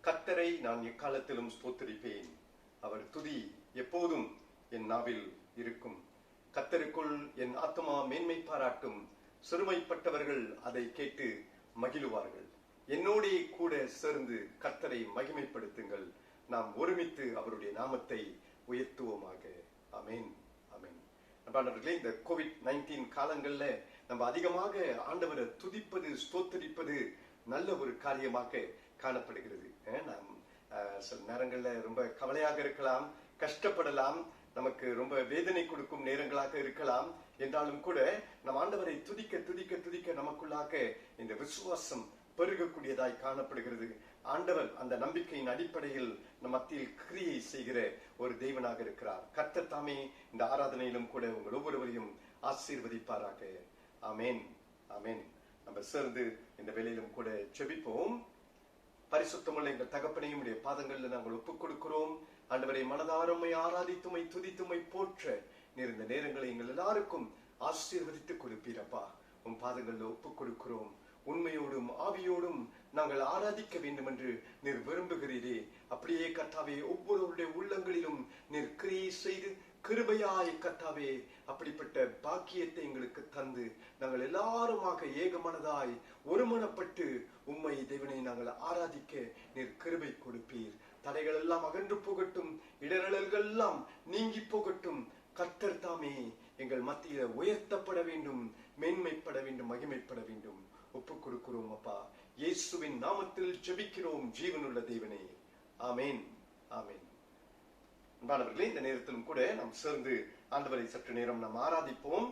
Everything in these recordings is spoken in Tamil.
கர்த்தரை நான் எக்காலத்திலும் ஸ்தோத்திரிப்பேன். அவர் துதி எப்போதும் என் நாவில் இருக்கும். கர்த்தருக்குள் என் ஆத்துமா மேன்மை பாராட்டும். சிறுமைப்பட்டவர்கள் அதை கேட்டு மகிழுவார்கள். என்னோடே கூட சேர்ந்து கர்த்தரை மகிமைப்படுத்துங்கள். நாம் ஒருமித்து அவருடைய நாமத்தை உயர்த்துவோமாக. ஆமென், ஆமென். அன்பானவர்களே, இந்த COVID-19 காலங்கள்ல நம்ம அதிகமாக ஆண்டவரை துதிப்பது, ஸ்தோத்திரிப்பது நல்ல ஒரு காரியமாக காணப்படுகிறது. நாம் சில நேரங்கள்ல ரொம்ப கவலையாக இருக்கலாம், கஷ்டப்படலாம், நமக்கு ரொம்ப வேதனை கொடுக்கும் நேரங்களாக இருக்கலாம். என்றாலும் கூட நம் ஆண்டவரை துதிக்க துதிக்க துதிக்க நமக்குள்ளாக இந்த விசுவாசம் பெருகக்கூடியதாய் காணப்படுகிறது. ஆண்டவர் அந்த நம்பிக்கையின் அடிப்படையில் நம் மத்தியில் கிரியை செய்கிற ஒரு தெய்வனாக இருக்கிறார். கர்த்தர் தாமே இந்த ஆராதனையிலும் கூட உங்கள் ஒவ்வொருவரையும் ஆசீர்வதிப்பாராக. ஆமென், ஆமென். நம்ம சேர்ந்து இந்த வேளையிலும் கூட ஜெபிப்போம். பரிசுத்தமுள்ள எங்கள் தகப்பனையும் உடைய பாதங்களில் நாங்கள் ஒப்புக் கொடுக்கிறோம். ஆண்டவரை மனதாரமை ஆராதித்துமை துதித்துமை போற்ற நீர் இந்த நேரங்களை எங்கள் எல்லாருக்கும் ஆசீர்வதித்து கொடுப்பீரப்பா. உன் பாதங்களில் ஒப்புக் கொடுக்கிறோம். உண்மையோடும் ஆவியோடும் நாங்கள் ஆராதிக்க வேண்டும் என்று நீர் விரும்புகிறீரே. அப்படியே கர்த்தாவே ஒவ்வொருவருடைய உள்ளங்களிலும் நீர் கிரியை செய்து கிருபையாய் கர்த்தாவே அப்படிப்பட்ட பாக்கியத்தை எங்களுக்கு தந்து நாங்கள் எல்லாருமாக ஏகமனதாய் ஒருமனப்பட்டு உம்மை தேவனை நாங்கள் ஆராதிக்க நீர் கிருபை கொடுப்பீர். தடைகள் எல்லாம் அகன்று போகட்டும், இடரல்கள் எல்லாம் நீங்கி போகட்டும். கர்த்தர் தாமே எங்கள் மத்தியில உயர்த்தப்பட வேண்டும், மேன்மைப்பட வேண்டும், மகிமைப்பட வேண்டும். ஒப்புக் கொடுக்கிறோம் அப்பா. இயேசுவின் நாமத்தில் ஜெபிக்கிறோம் ஜீவனுள்ள தேவனே. ஆமென், ஆமென். அன்பானவர்களே, இந்த நேரத்திலும் கூட நாம் சேர்ந்து ஆண்டவரை சற்று நேரம் நாம் ஆராதிப்போம்.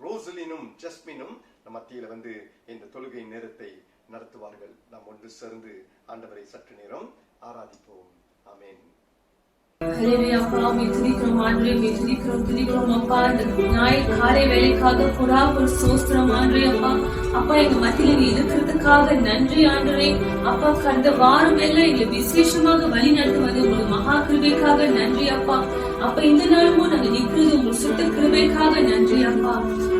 ரோசலினும் ஜஸ்மினும் நம் மத்தியில வந்து இந்த தொழுகை நேரத்தை நடத்துவார்கள். நாம் ஒன்று சேர்ந்து ஆண்டவரை சற்று நேரம் ஆராதிப்போம். ஆமென். ஹல்லேலூயா. அப்பா துதிக்கிறோம் ஆண்டவரே, துதிக்கிறோம் அப்பா. இந்த ஞாயிறு காலை வேலைக்காக புறா ஒரு சோஸ்திரம் ஆண்டவரே அப்பா. அப்பா எங்க மத்தியில இருக்கிறதுக்காக நன்றி ஆண்டவரே அப்பா. கடந்த வாரம் எல்லாம் எங்களை விசேஷமாக வழி நடத்துவது உங்களுக்கு மகா கிருபைக்காக நன்றி அப்பா. அப்ப இந்த நாளும் நாங்க நிற்கிறது உங்கள் சுத்த கிருபைக்காக நன்றி அப்பா.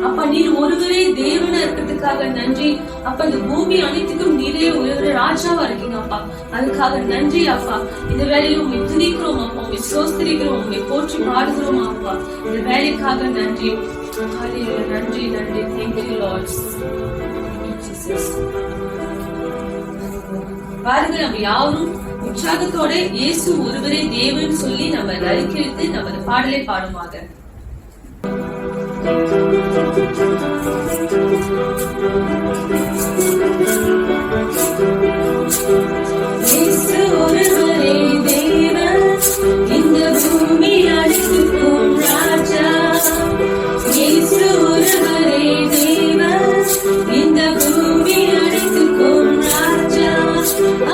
அப்பா நீர் ஒருவரே தேவனா இருக்கிறதுக்காக நன்றி அப்பா. இந்த பூமி அனைத்துக்கும் நீரே ஒரு ராஜாவா இருக்கீங்க அப்பா. அதுக்காக நன்றி அப்பா. இந்த வேலையில உண்மை துதிக்கிறோம் அப்பா, உண்மை சோஸ்திரிக்கிறோம், உண்மை போற்றி பாடுகிறோம் அப்பா. இந்த வேலைக்காக நன்றி. நன்றி நன்றி. Thank you Lord. பாருங்க, நம்ம யாரும் உற்சாகத்தோட இயேசு ஒருவரே தேவன் சொல்லி நம்ம அறிக்கையிட்டு நம்ம பாடலை பாடுமாக. இயேசு ஒருவரே தேவன், இந்த பூமி அனைத்துக்கும் ராஜா. இயேசு ஒருவரே தேவன், இந்த பூமி அனைத்துக்கும் ராஜா.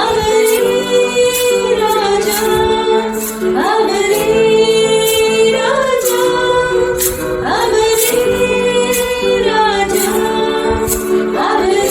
அவரே ராஜா, அவரே ராஜா, அவரே ராஜா, அவரே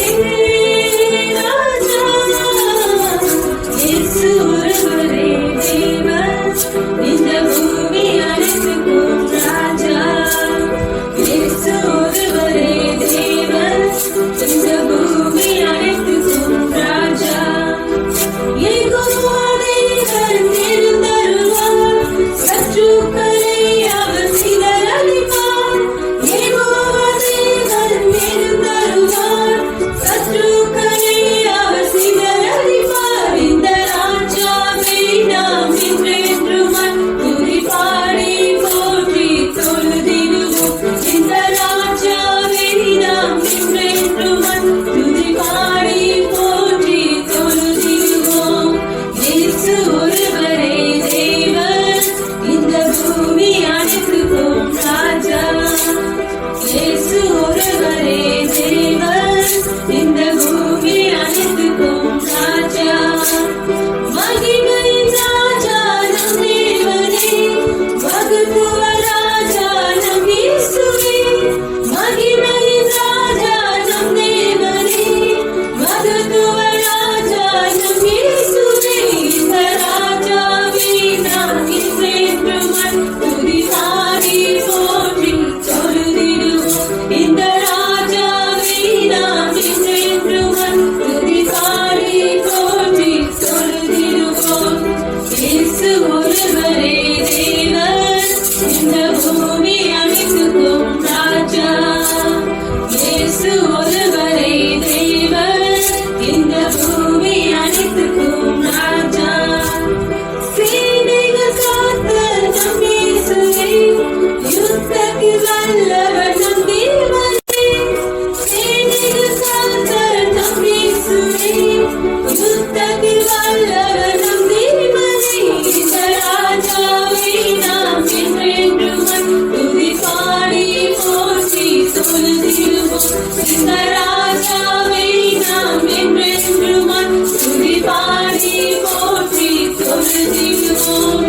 வல்லவர் நம் தேவனே, இந்த ராஜாவை நாம் என்றென்றும் துதி பாடி போற்றி தொழுதிடுவோம். இந்த ராஜாவை நாம் என்றென்றும் துதி பாடி போற்றி தொழுதிடுவோம்.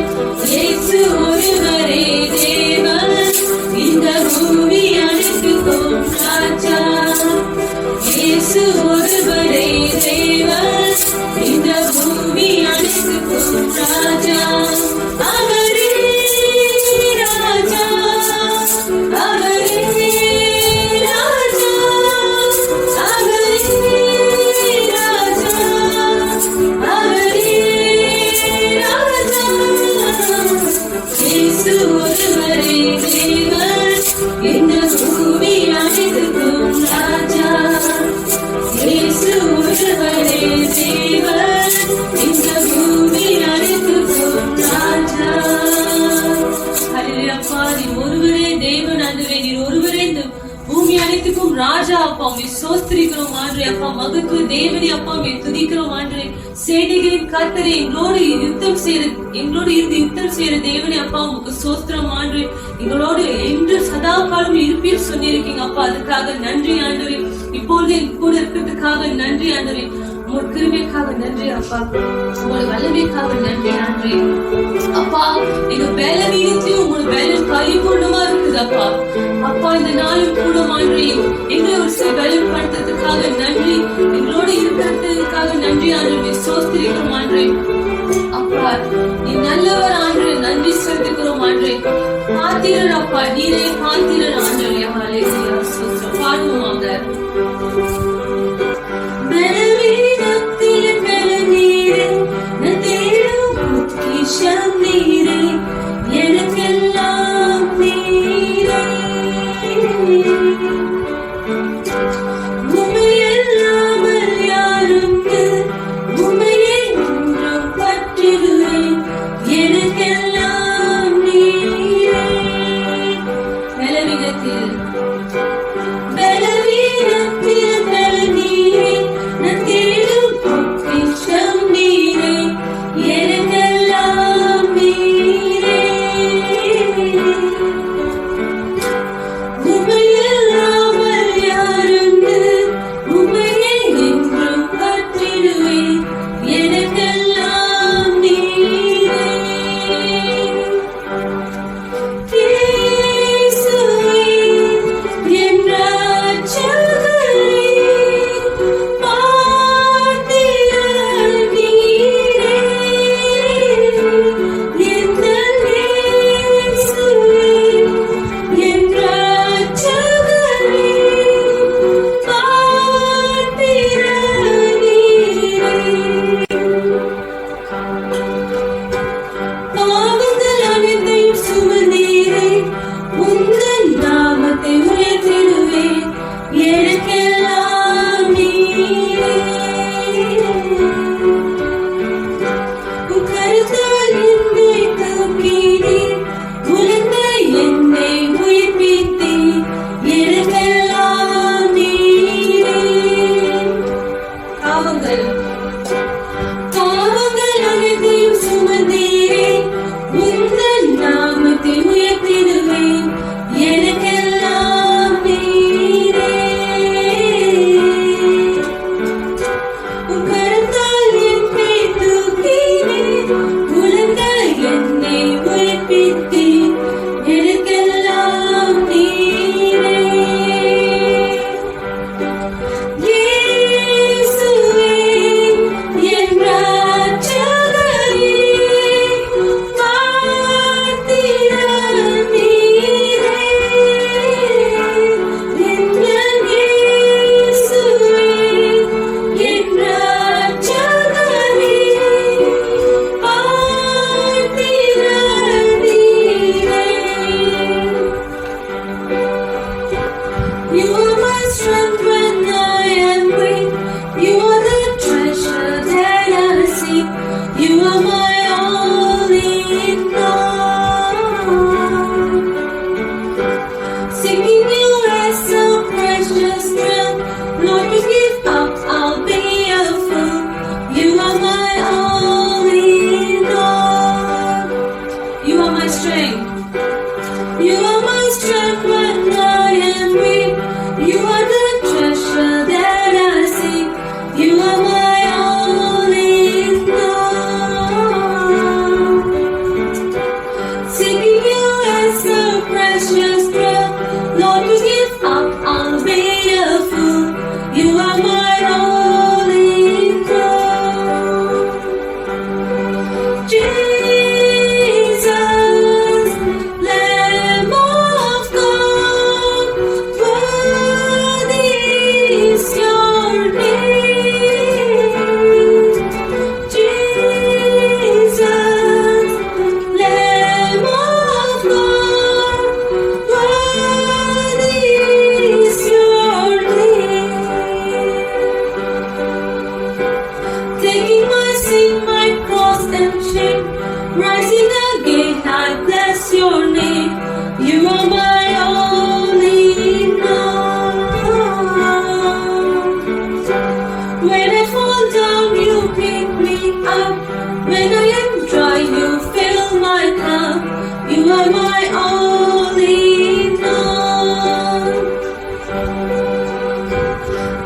இயேசு ஒருவரே தேவன், இந்த பூமி அனைத்துக்கும் ராஜா. இயேசு ஒருவரே தேவன், இந்த பூமி அனைத்துக்கும் ராஜா. அவரே ராஜா, அவரே ராஜா, அவரே ராஜா, அவரே ராஜா. இயேசு ஒருவரே தேவன், இந்த பூமி அனைத்துக்கும் ராஜா. இயேசு ஒருவரே தேவன், இந்த பூமி அனைத்துக்கும் ராஜா. ஹல்லேலூயா. அப்பா, நீர் ஒருவரே தேவன் ஆண்டவரே, நீர் ஒருவரே இந்த பூமி அனைத்துக்கும் ராஜா. அப்பா உம்மை ஸ்தோத்திரிக்கிறோம் ஆண்டவரே. அப்பா மகத்துவ தேவனே, அப்பா உம்மை துதிக்கிறோம் ஆண்டவரே. சேனைகளின் கர்த்தரே, எங்களோடு இருந்து யுத்தம் செய்யற தேவனே, அப்பா உமக்கு ஸ்தோத்திரம் ஆண்டவரே. எங்களோடு என்று சதா காலம் இருப்பீர் சொல்லியிருக்கீங்க அப்பா, அதுக்காக நன்றி ஆண்டவரே. இப்பொழுது என் கூட இருக்கிறதுக்காக நன்றி ஆண்டவரே. உங்களோட கிருபைக்காக நன்றி அப்பா, உங்களோட வல்லமைக்காக நன்றி ஆண்டவரே. அப்பா எங்க பலவீனத்தையும் உங்களோட பலம் பரிபூர்ணமா இருக்குது அப்பா. அப்பா இந்த நாளும் கூட ஆண்டவரே எங்களை ஒரு சில பலப்படுத்துறதுக்காக நன்றி, எங்களோட இருக்கிறதுக்காக நன்றி ஆண்டவரே. ஸ்தோத்திரிக்கிறோம் ஆண்டவரே. அப்பா நீ நல்லவர் ஆண்டவரே, நன்றி செலுத்துகிறோம் ஆண்டவரே. பாத்திரர் அப்பா, நீரே பாத்திரர் ஆண்டவரே. ஹல்லேலூயா. ஸ்தோத்திரம். பாடுவோமாக. பலவீனத்தில் பலனீரே, நான் தேடும் பொக்கிஷம் நீரே, எனக்கெல்லாம் நீரே. உம்மையல்லாமல் யாருக்கு, உம்மையே என்றும் பற்றிடுவேன், எனக்கெல்லாம் நீரே. பலவீனத்தில் பலனீரே, நான் தேடும் பொக்கிஷம் நீரே, எனக்கெல்லாம் நீரே. உம்மையல்லாமல் யாருக்கு, உம்மையே என்றும் பற்றிடுவேன், எனக்கெல்லாம் நீரே. இயேசுவே என் இரட்சகரே, பாத்திரர் நீரே. எந்தன் இயேசுவே என் இரட்சகரே, பாத்திரர் நீரே. பாவங்கள் அனைத்தையும் சுமந்தீரே, உந்தன் நாமத்தை உயர்த்திடுவேன், எனக்கெல்லாம் நீரே. உன் கருத்தால் என்னை தூக்கினீர், உலர்ந்த என்னை உயிர்ப்பித்தீர், எனக்கெல்லாம் நீரே. பாவங்கள் அனைத்தையும் சுமந்தீரே, உந்தன் நாமத்தை உயர்த்திடுவேன், எனக்கெல்லாம் நீரே. உன் கரத்தால் என்னை தூக்கினீர், உலர்ந்த என்னை உயிர்ப்பித்தீர், எனக்கெல்லாம் நீரே. இயேசுவே என் இரட்சகரே, பாத்திரர் நீரே. எந்தன் இயேசுவே என் இரட்சகரே, பாத்திரர் நீரே. You are my strength when I am weak. You are the treasure that I seek. You are my all in all. Seeking you as so precious thrill. Lord, to give up, I'll be a fool. You are my all When I am dry, you fill my cup. You are my all in all.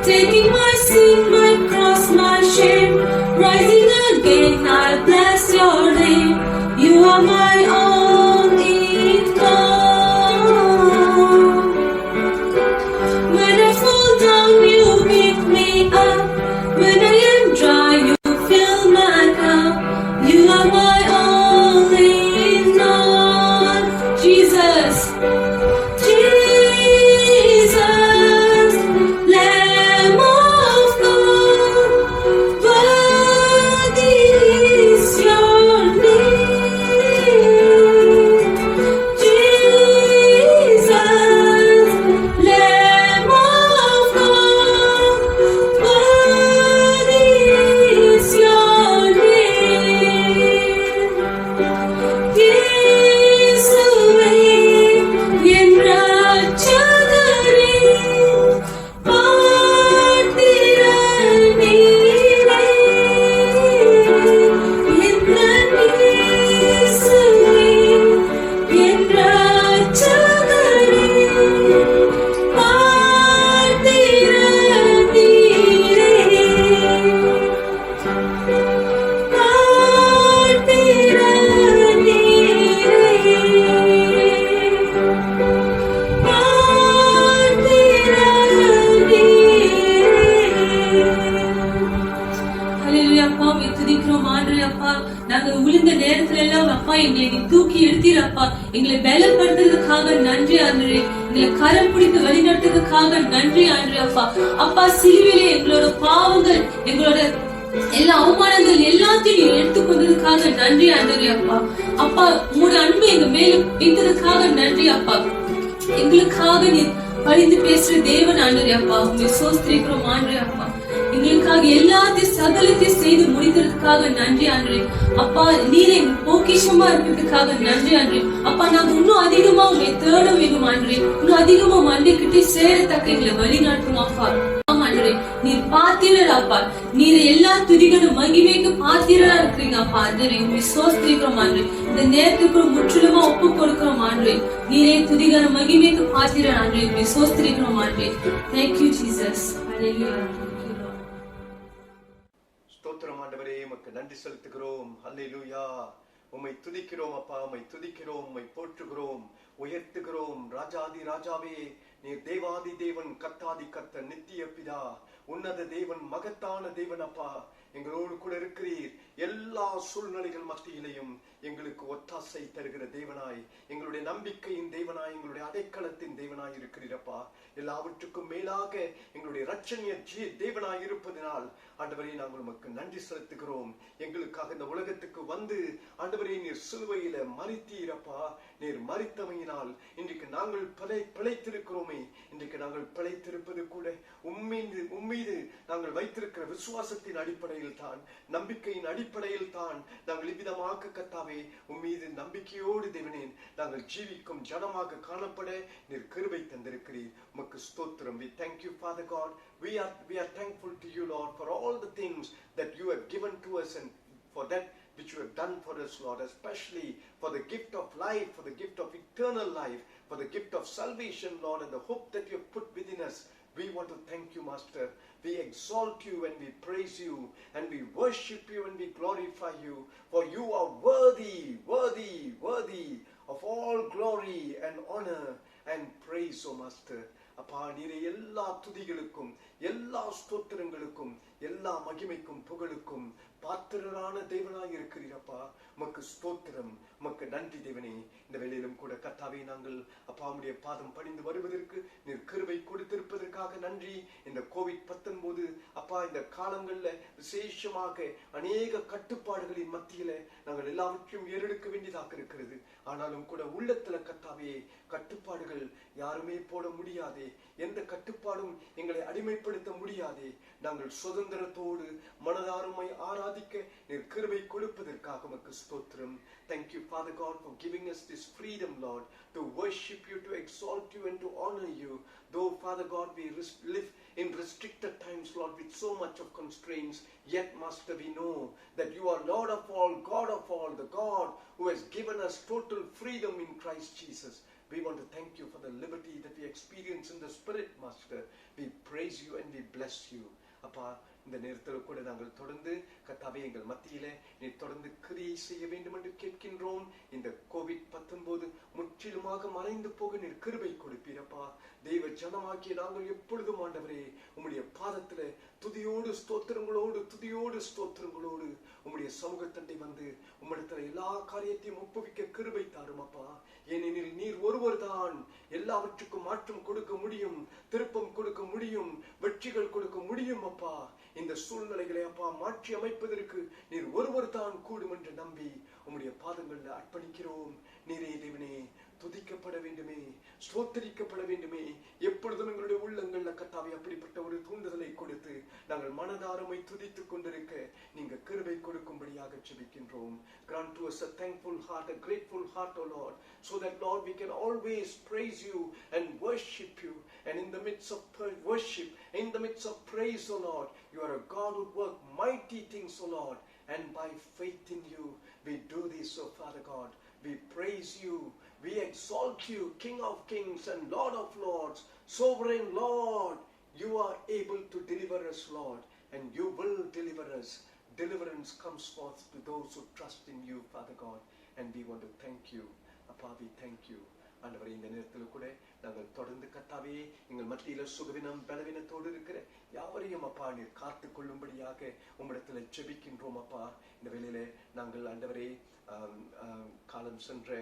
Taking my sin, my cross, my shame, rising again, I bless your name. You are my all in all. When I fall down, you pick me up. When I am dry, you fill my cup. You are my all in all. Jesus, Jesus, Lamb of God, worthy is your name. Jesus, Lamb of God, worthy is your name. இயேசுவே என் இரட்சகரே, பார்த்திட நீரே. என் இயேசுவே என் இரட்சகரே, பார்த்திட நீரே. ஹல்லேலூயா. அப்பா, உம்மை துதிக்கிறோம் ஆண்டவரே. அப்பா, நாங்கள் விழுந்த நேரத்துல எல்லாம் அப்பா எங்களை நீ தூக்கி எடுத்தீரப்பா. எங்களை பலப்படுத்துறதுக்காக நன்றி ஆண்டவரே. எங்களை கரம் பிடித்து வழிநடத்துறதுக்காக நன்றி ஆண்டவரே. அப்பா அப்பா, சிலுவையிலே எங்களோட பாவங்கள், எங்களோட எல்லா அவமானங்கள் எல்லாத்தையும் நீ எடுத்துக்கொண்டதுக்காக நன்றி ஆண்டவரே. அப்பா அப்பா, உங்களோட அன்பு எங்க மேல வைத்ததுக்காக நன்றி அப்பா. எங்களுக்காக நீ பரிந்து பேசுற தேவன் ஆண்டவரே. அப்பா, உங்களை சோஸ்திரிக்கிறோம் ஆண்டவரே. அப்பா, எங்களுக்காக எல்லாத்தையும் சகலத்தையும் செய்து முடித்ததுக்காக நன்றி ஆண்டவரே. அப்பா, நீர் எங்க பொக்கிஷமா இருக்கிறதுக்காக நன்றி ஆண்டவரே. அப்பா, நாங்க இன்னும் அதிகமா உங்களை தேட வேண்டும் ஆண்டவரே. இன்னும் அதிகமா மண்டைக்கிட்டே சேரத்தக்க எங்களை வழி நடத்தும் அப்பா. ஆண்டவரே, நீர் பாத்திரர் அப்பா. நீர் எல்லா துதிகளும் மகிமைக்கு பாத்திரரா இருக்கிறீங்க அப்பா. ஆண்டவரே, உங்களை சோஸ்திரிக்கிறோம் ஆண்டவரே. இந்த நேரத்துக்கு முற்றிலுமா ஒப்பு கொடுக்கிறோம் ஆண்டவரே. நீரே துதிகளும் மகிமைக்கு பாத்திரர் ஆண்டவரே. உங்களை சோஸ்திரிக்கிறோம் ஆண்டவரே. Thank you Jesus. Hallelujah. ஸ்தோத்திரம் ஆண்டவரே, உமக்கு நன்றி செலுத்துகிறோம். ஹல்லேலூயா. உம்மை துதிக்கிறோம் அப்பா, உம்மை துதிக்கிறோம், உம்மை போற்றுகிறோம், உயர்த்துகிறோம். ராஜாதி ராஜாவே, நீர் தேவாதி தேவன், கர்த்தாதி கர்த்தர், நித்திய பிதா, உன்னத தேவன், மகத்தான தேவன் அப்பா. எங்களோடு கூட இருக்கிறீர். எல்லா சூழ்நிலைகள் மத்தியிலையும் எங்களுக்கு ஒத்தாசை தருகிற தேவனாய், எங்களுடைய நம்பிக்கையின் தேவனாய், எங்களுடைய அடைக்கலத்தின் தேவனாய் இருக்கிறீரப்பா. எல்லாவற்றுக்கும் மேலாக எங்களுடைய இரட்சணிய தேவனாய் இருப்பதனால் ஆண்டவரே, நாங்கள் உமக்கு நன்றி செலுத்துகிறோம். எங்களுக்காக இந்த உலகத்துக்கு வந்து ஆண்டவரே, நீர் சிலுவையில மரித்தீரப்பா. நீர் மரித்தமையினால் இன்றைக்கு நாங்கள் பிழைத்திருக்கிறோமே. இன்றைக்கு நாங்கள் பிழைத்திருப்பது கூட உம்மீது நாங்கள் வைத்திருக்கிற விசுவாசத்தின் அடிப்படையில் தான், நம்பிக்கையின் அடிப்படையில் தான் நாங்கள் இவ்விதமாக கர்த்தாவே உம்மீது நம்பிக்கையோடு தேவனே நாங்கள் ஜீவிக்கும் ஜனமாக காணப்பட நீர் கிருபை தந்திருக்கிறீர். உமக்கு ஸ்தோத்திரம். We thank you, Father God. We are thankful to you, Lord, for all the things that you have given to us and for that which you have done for us, Lord, especially for the gift of life, for the gift of eternal life, for the gift of salvation, Lord, and the hope that you have put within us. We want to thank you, Master. We exalt you and we praise you and we worship you and we glorify you, for you are worthy, worthy, worthy of all glory and honor and praise, O Master. அப்பா, நீரே எல்லா துதிகளுக்கும், எல்லா ஸ்தோத்திரங்களுக்கும், எல்லா மகிமைக்கும், புகழுக்கும் பாத்திரரான தேவனாய் இருக்கிறீரப்பா. உமக்கு ஸ்தோத்திரம், உமக்கு நன்றி தேவனே. இந்த வேளையிலும் கூட கர்த்தாவே, நாங்கள் அப்பாவுடைய பாதம் பணிந்து வருவதற்கு நீர் கிருபை கொடுத்திருப்பதற்காக நன்றி. இந்த COVID-19 அப்பா, இந்த காலங்கள்ல விசேஷமாக அநேக கட்டுப்பாடுகளின் மத்தியில நாங்கள் எல்லாவற்றையும் ஏறெடுக்க வேண்டியதாக இருக்கிறது. ஆனாலும் கூட உள்ளத்துல கர்த்தாவே, கட்டுப்பாடுகள் யாருமே போட முடியாதே, எந்த கட்டுப்பாடும் எங்களை அடிமைப்படுத்த முடியாதே. நாங்கள் சுதந்திரத்தோடு மனதாருமை ஆராதி ஆராதிக்க நீர் கிருபை கொடுப்பதற்காக உமக்கு ஸ்தோத்திரம். Thank you, Father God, for giving us this freedom, Lord, to worship you, to exalt you, and to honor you. Though, Father God, we live in restricted times, Lord, with so much of constraints, yet, Master, we know that you are Lord of all, God of all, the God who has given us total freedom in Christ Jesus. We want to thank you for the liberty that we experience in the Spirit, Master. We praise you and we bless you. அப்பா, இந்த நேரத்தில் கூட நாங்கள் தொடர்ந்து கர்த்தாவே எங்கள் மத்தியிலே நீர் தொடர்ந்து கிரியை செய்ய வேண்டும் என்று கேட்கின்றோம். இந்த COVID-19 முற்றிலுமாக மறைந்து போக நீர் கிருபை கொடுப்பீரப்பா. தெய்வ ஜனமாக்கிய நாங்கள் எப்பொழுதும் ஆண்டவரே உம்முடைய பாதத்திலே துதியோடு ஸ்தோத்திரங்களோடு உம்முடைய சமூகத்தண்டை வந்து உம்மிடத்துல எல்லா காரியத்தையும் ஒப்புவிக்க கிருபை தாரும் அப்பா. ஏனெனில் நீர் ஒருவர் தான் எல்லாவற்றுக்கும் மாற்றம் கொடுக்க முடியும், திருப்பம் கொடுக்க முடியும், வெற்றிகள் கொடுக்க முடியும் அப்பா. இந்த சூழ்நிலைகளை அப்பா மாற்றி அமைப்பதற்கு நீர் ஒருவர் தான் கூடும் என்று நம்பி உம்முடைய பாதங்களில் அர்ப்பணிக்கிறோம். நீரே தேவனே, துதிக்கப்பட வேண்டுமே, ஸ்தோத்தரிக்கப்பட வேண்டுமே. எப்பொழுதும் எங்களுடைய உள்ளங்கள்ல கர்த்தாவே அப்படிப்பட்ட ஒரு தூண்டுதலை கொடுத்து நாங்கள் மனதாரமை துதித்துக் கொண்டிருக்க நீங்க கிருபை கொடுக்கும்படியாக ஜெபிக்கின்றோம். Grant to us a thankful heart, a grateful heart, O Lord, so that, Lord, we can always praise you and worship you. And in the midst of worship, in the midst of praise, O Lord, you are a God who work mighty things, O Lord. And by faith in you, we do this, O Father God. We praise you. We exalt you, King of kings and Lord of lords, sovereign Lord. You are able to deliver us, Lord, and you will deliver us. Deliverance comes forth to those who trust in you, Father God. And we want to thank you. Appa, we thank you. ஆண்டவரே, இந்த நேரத்தில் கூட நாங்கள் தொடர்ந்து கர்த்தாவே எங்கள் மத்தியில சுகவினம் பலவீனத்தோடு இருக்கிற யாவரையும் அப்பா நீர் காத்து கொள்ளும்படியாக உம்மிடத்தில் ஜெபிக்கின்றோம் அப்பா. இந்த வேளையில நாங்கள் ஆண்டவரே காலம் சென்ற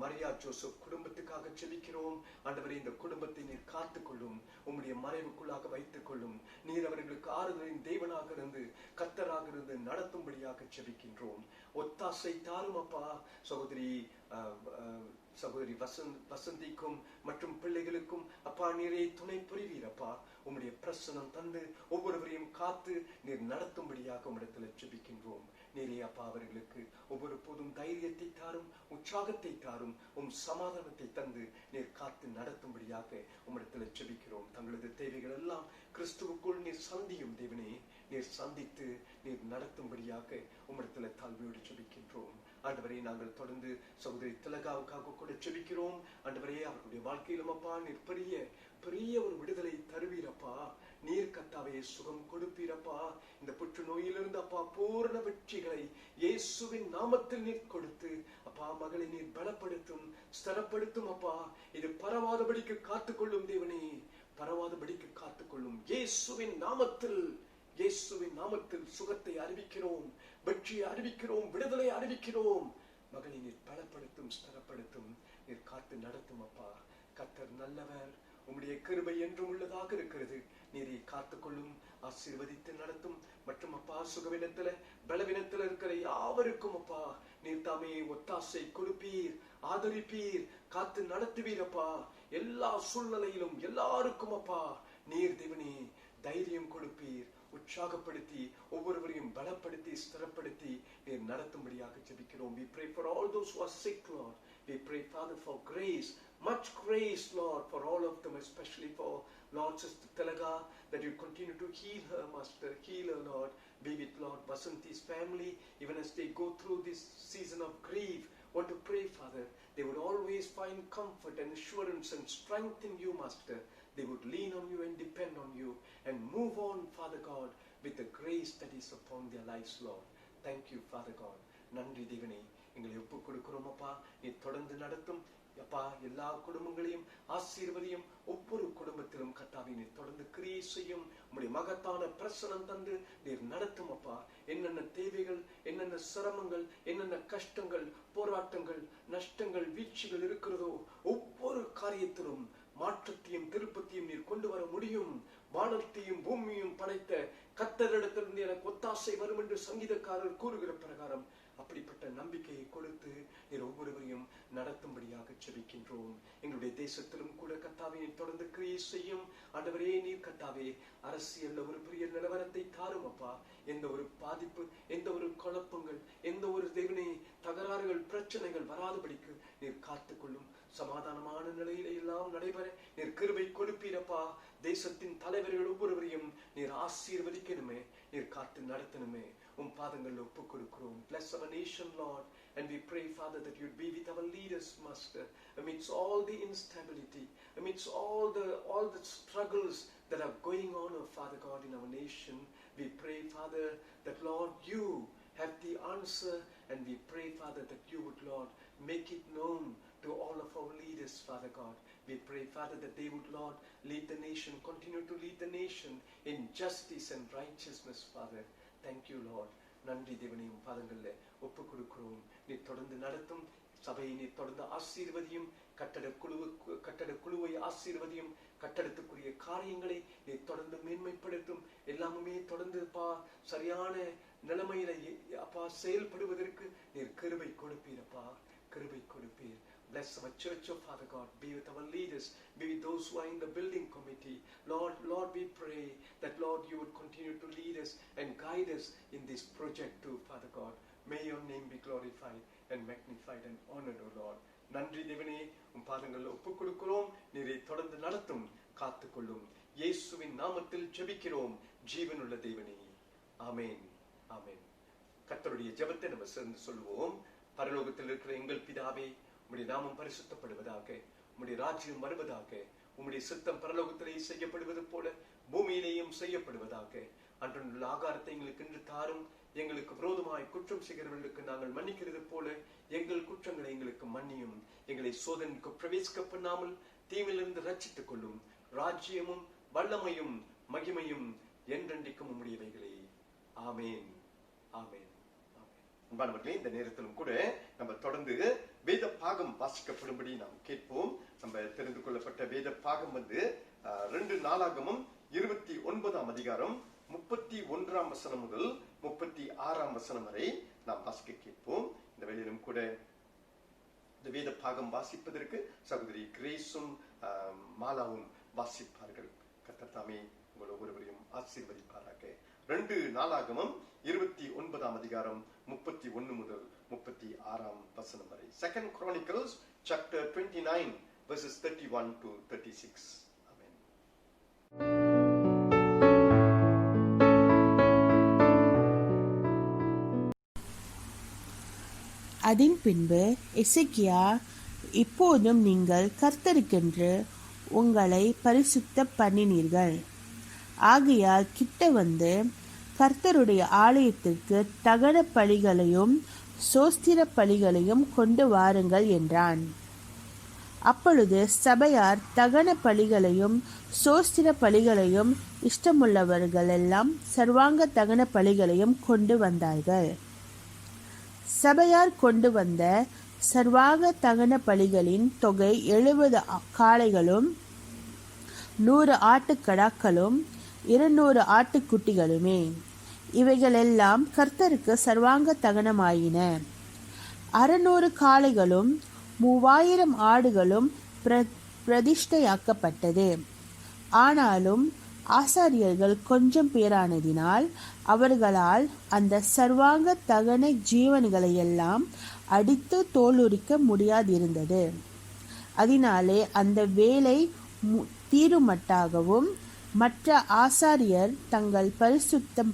மரியா ஜோசப் குடும்பத்துக்காக ஜெபிக்கிறோம். ஆண்டவரே, இந்த குடும்பத்தை நீர் காத்துக்கொள்ளும், உம்முடைய மறைவுக்குள்ளாக வைத்துக் கொள்ளும். நீர் அவர்களுக்கு ஆறுதலின் தேவனாக இருந்து கர்த்தராக இருந்து நடத்தும்படியாக ஜெபிக்கின்றோம். ஒத்தாசை தாரும் அப்பா. சகோதரி வசந்திக்கும் மற்றும் பிள்ளைகளுக்கும் அப்பா நீரே துணை புரிவீரப்பா. உம்முடைய பிரசனம் தந்து ஒவ்வொருவரையும் காத்து நீர் நடத்தும்படியாக உம்மிடத்தில் ஜெபிக்கின்றோம். நீரே அப்பா அவர்களுக்கு ஒவ்வொரு போதும் தைரியத்தை தாரும், உற்சாகத்தை தாரும், சமாதானத்தை தந்து நீர் காத்து நடத்தும்படியாக உம்மிடத்தில் ஜெபிக்கிறோம். தங்களது தேவைகள் எல்லாம் கிறிஸ்துவுக்குள் நீர் சந்தியும் தேவனே. நீர் சந்தித்து நீர் நடத்தும்படியாக உம்மிடத்தில் தாழ்மையோடு ஜெபிக்கின்றோம். ஆண்டவரே, நாங்கள் தொடர்ந்து சகோதரி திலகாவுக்காக கூட ஜெபிக்கிறோம். ஆண்டவரே, அவர்களுடைய வாழ்க்கையிலும் அப்பா நீர் பெரிய ஒரு விடுதலை தருவீரப்பா. நீர் கர்த்தாவே சுகம் கொடுப்பீரப்பா. இந்த புற்றுநோயிலிருந்து அப்பா பூர்ண வெற்றிகளை இயேசுவின் நாமத்தில் நீர் கொடுத்து அப்பா மகளை நீர் பலப்படுத்தும், ஸ்திரப்படுத்தும் அப்பா. இது பரவாதபடிக்கு காத்துக்கொள்ளும் தேவனே, பரவாதபடிக்கு காத்துக்கொள்ளும். இயேசுவின் நாமத்தில் சுகத்தை அறிவிக்கிறோம், வெற்றியை அறிவிக்கிறோம், விடுதலை அறிவிக்கிறோம். மகளை நீர் பலப்படுத்தும், ஸ்திரப்படுத்தும், நீர் காத்து நடத்தும் அப்பா. கர்த்தர் நல்லவர், உம்முடைய கிருபை என்றும் உள்ளதாக இருக்கிறது. நீரை காத்துக்கொள்ளும், ஆசீர்வதித்து நடத்தும். மற்றும் அப்பா சுகவினத்துல பலவினத்துல இருக்கிற யாவருக்கும் அப்பா நீர் தாமே ஒத்தாசை கொடுப்பீர், ஆதரிப்பீர், காத்து நடத்துவீரப்பா. எல்லா சூழ்நிலையிலும் எல்லாருக்கும் அப்பா நீர் தேவனே தைரியம் கொடுப்பீர், உற்சாகப்படுத்தி ஒவ்வொருவரையும் பலப்படுத்தி ஸ்திரப்படுத்தி நீர் நடத்தும்படியாக ஜெபிக்கிறோம். We pray for all those who are sick, Lord. We pray, Father, for grace, much grace, Lord, for all of them, especially for Lord Sister Tilaga, that you continue to heal her, Master. Heal her, Lord. Be with Lord Vasanti's family, even as they go through this season of grief. Want to pray, Father, they would always find comfort and assurance and strength in you, Master. They would lean on you and depend on you and move on, Father God, with the grace that is upon their lives, Lord. Thank you, Father God. நன்றி தேவனே, எங்களை ஒப்புக் கொடுக்கிறோம் அப்பா. நீ தொடர்ந்து நடத்தும் அப்பா. எல்லா குடும்பங்களையும் ஆசீர்வதியும். ஒவ்வொரு குடும்பத்திலும் கர்த்தாவே நீர் தொடர்ந்து கிரியை செய்யும். உம்முடைய மகத்தான பிரசனம் தந்து நீர் நடத்தும் அப்பா. என்னென்ன தேவைகள், என்னென்ன சிரமங்கள், என்னென்ன கஷ்டங்கள், போராட்டங்கள், நஷ்டங்கள், வீழ்ச்சிகள் இருக்கிறதோ ஒவ்வொரு காரியத்திலும் மாற்றத்தையும் திருப்பத்தையும் நீர் கொண்டு வர முடியும். வானத்தையும் பூமியும் படைத்த கர்த்தரிடத்திலிருந்து எனக்கு ஒத்தாசை வரும் என்று சங்கீதக்காரர் கூறுகிற பிரகாரம் அப்படிப்பட்ட நம்பிக்கையை கொடுத்து நீர் ஒவ்வொருவரையும் நடத்தும்படியாக ஜெபிக்கின்றோம். எங்களுடைய தேசத்திலும் கூட கர்த்தாவே நீர் தொடர்ந்து கிரியை செய்யும். ஆண்டவரே, நீர் கர்த்தாவே அரசியல்ல ஒரு பெரிய நிலவரத்தை தாரும் அப்பா. எந்த ஒரு பாதிப்பு, எந்த ஒரு குழப்பங்கள், எந்த ஒரு தேவனே தகராறுகள், பிரச்சனைகள் வராதபடிக்கு நீர் காத்துக்கொள்ளும். சமாதானமான நிலையில எல்லாம் நடைபெற நீர் கிருபை கொடுப்பீரப்பா. தேசத்தின் தலைவர்கள் ஒவ்வொருவரையும் நீர் ஆசீர்வதிக்கணுமே, நீர் காத்து நடத்தணுமே. உம் பாதங்கள் ஒப்பு கொடுக்கிறோம். Bless our nation, Lord, and we pray, Father, that you'd be with our leaders, Master, amidst all the instability, amidst all the struggles that are going on, oh Father God, in our nation. We pray, Father, that Lord, you have the answer, and we pray, Father, that you would, Lord, make it known to all of our leaders, Father God. We pray, Father, that they would, Lord, lead the nation, continue to lead the nation in justice and righteousness, Father. Thank you, Lord. நன்றி தேவனே, உம் பாதங்கள்ல ஒப்பு கொடுக்கிறோம். நீ தொடர்ந்து நடத்தும் சபையை நீ தொடர்ந்து ஆசீர்வதியும். கட்டட குழுவை ஆசீர்வதியும். கட்டடத்துக்குரிய காரியங்களை நீ தொடர்ந்து மேன்மைப்படுத்தும். எல்லாமே தொடர்ந்து சரியான நிலைமையில அப்பா செயல்படுவதற்கு நீர் கிருபை கொடுப்பீரப்பா, கிருபை கொடுப்பீர். Bless our church, oh Father God. Be with our leaders. Be with those who are in the building committee. Lord, we pray that, Lord, you would continue to lead us and guide us in this project too, Father God. May your name be glorified and magnified and honored, oh Lord. நன்றி தேவனே, உம் பாதங்களில் ஒப்புக் கொடுக்கிறோம். நீரை தொடர்ந்து நடத்தும், காத்துக்கொள்ளும். இயேசுவின் நாமத்தில் ஜெபிக்கிறோம் ஜீவனுள்ள தேவனே. ஆமென், ஆமென். கர்த்தருடைய ஜெபத்தை நம்ம சேர்ந்து சொல்லுவோம். பரலோகத்தில் இருக்கிற எங்கள் பிதாவே, உம்முடைய நாமம் பரிசுத்தப்படுவதாக, உம்முடைய ராஜ்யம் வருவதாக, உம்முடைய சித்தம் பரலோகத்திலே செய்யப்படுவது போல பூமியிலேயும் செய்யப்படுவதாக. அன்றுள்ள ஆகாரத்தை எங்களுக்கு இன்று தாரும். எங்களுக்கு விரோதமாய் குற்றம் செய்கிறவர்களுக்கு நாங்கள் மன்னிக்கிறது போல எங்கள் குற்றங்களை எங்களுக்கு மன்னியும். எங்களை சோதனைக்கு பிரவேசிக்க பண்ணாமல் தீமையிலிருந்து ரட்சித்துக் கொள்ளும். ராஜ்யமும் வல்லமையும் மகிமையும் என்றென்றைக்கும் உம்முடையவைகளே. ஆமென், ஆமென். அன்பானவர்களே, இந்த நேரத்திலும் கூட நம்ம தொடர்ந்து வேத பாகம் வாசிக்கப்படும்படி நாம் கேட்போம். நம்ம தெரிந்து கொள்ளப்பட்ட வேத பாகம் 2 நாளாகமம் 29ஆம் அதிகாரம் 31ஆம் வசனம் முதல் 36ஆம் வசனம் வரை நாம் வாசிக்க கேட்போம். இந்த வேளையிலும் கூட இந்த வேத பாகம் வாசிப்பதற்கு சகோதரி கிரேஸும் மாலாவும் வாசிப்பார்கள். கர்த்தர் தாமே உங்கள் ஒவ்வொருவரையும் ஆசீர்வதிப்பாராக. 2 நாளாகமம் 29ஆம் அதிகாரம் 31 முதல் 36ஆம் வசனம் வரை. 2 Chronicles chapter 29 verses 31 to 36. Amen. அதன் பின்பு எசேக்கியா, இப்போதும் நீங்கள் கர்த்தருக்கென்று உங்களை பரிசுத்த பண்ணினீர்கள். ஆகையால் கிட்ட வந்து கர்த்தருடைய ஆலயத்திற்கு தகன பலிகளையும் சோஸ்திர பலிகளையும் கொண்டு வாருங்கள் என்றான். அப்பொழுது சபையார் தகன பலிகளையும் சோஸ்திர பலிகளையும் இஷ்டமுள்ளவர்களெல்லாம் சர்வாங்க தகன பலிகளையும் கொண்டு வந்தார்கள். சபையார் கொண்டு வந்த சர்வாங்க தகன பலிகளின் தொகை 70 காளைகளும் 100 ஆட்டுக்கடாக்களும் 200 ஆட்டுக்குட்டிகளுமே. இவைகளெல்லாம் கர்த்தருக்கு சர்வாங்க தகனமாயின. 600 காளைகளும் 3000 ஆடுகளும் பிரதிஷ்டையாக்கப்பட்டது. ஆனாலும் ஆசாரியர்கள் கொஞ்சம் பேரானதினால் அவர்களால் அந்த சர்வாங்க தகன ஜீவன்களையெல்லாம் அடித்து தோலுரிக்க முடியாதிருந்தது. அதனாலே அந்த வேலை தீருமட்டாகவும் மற்ற ஆசாரியர் தங்கள் பரிசுத்தம்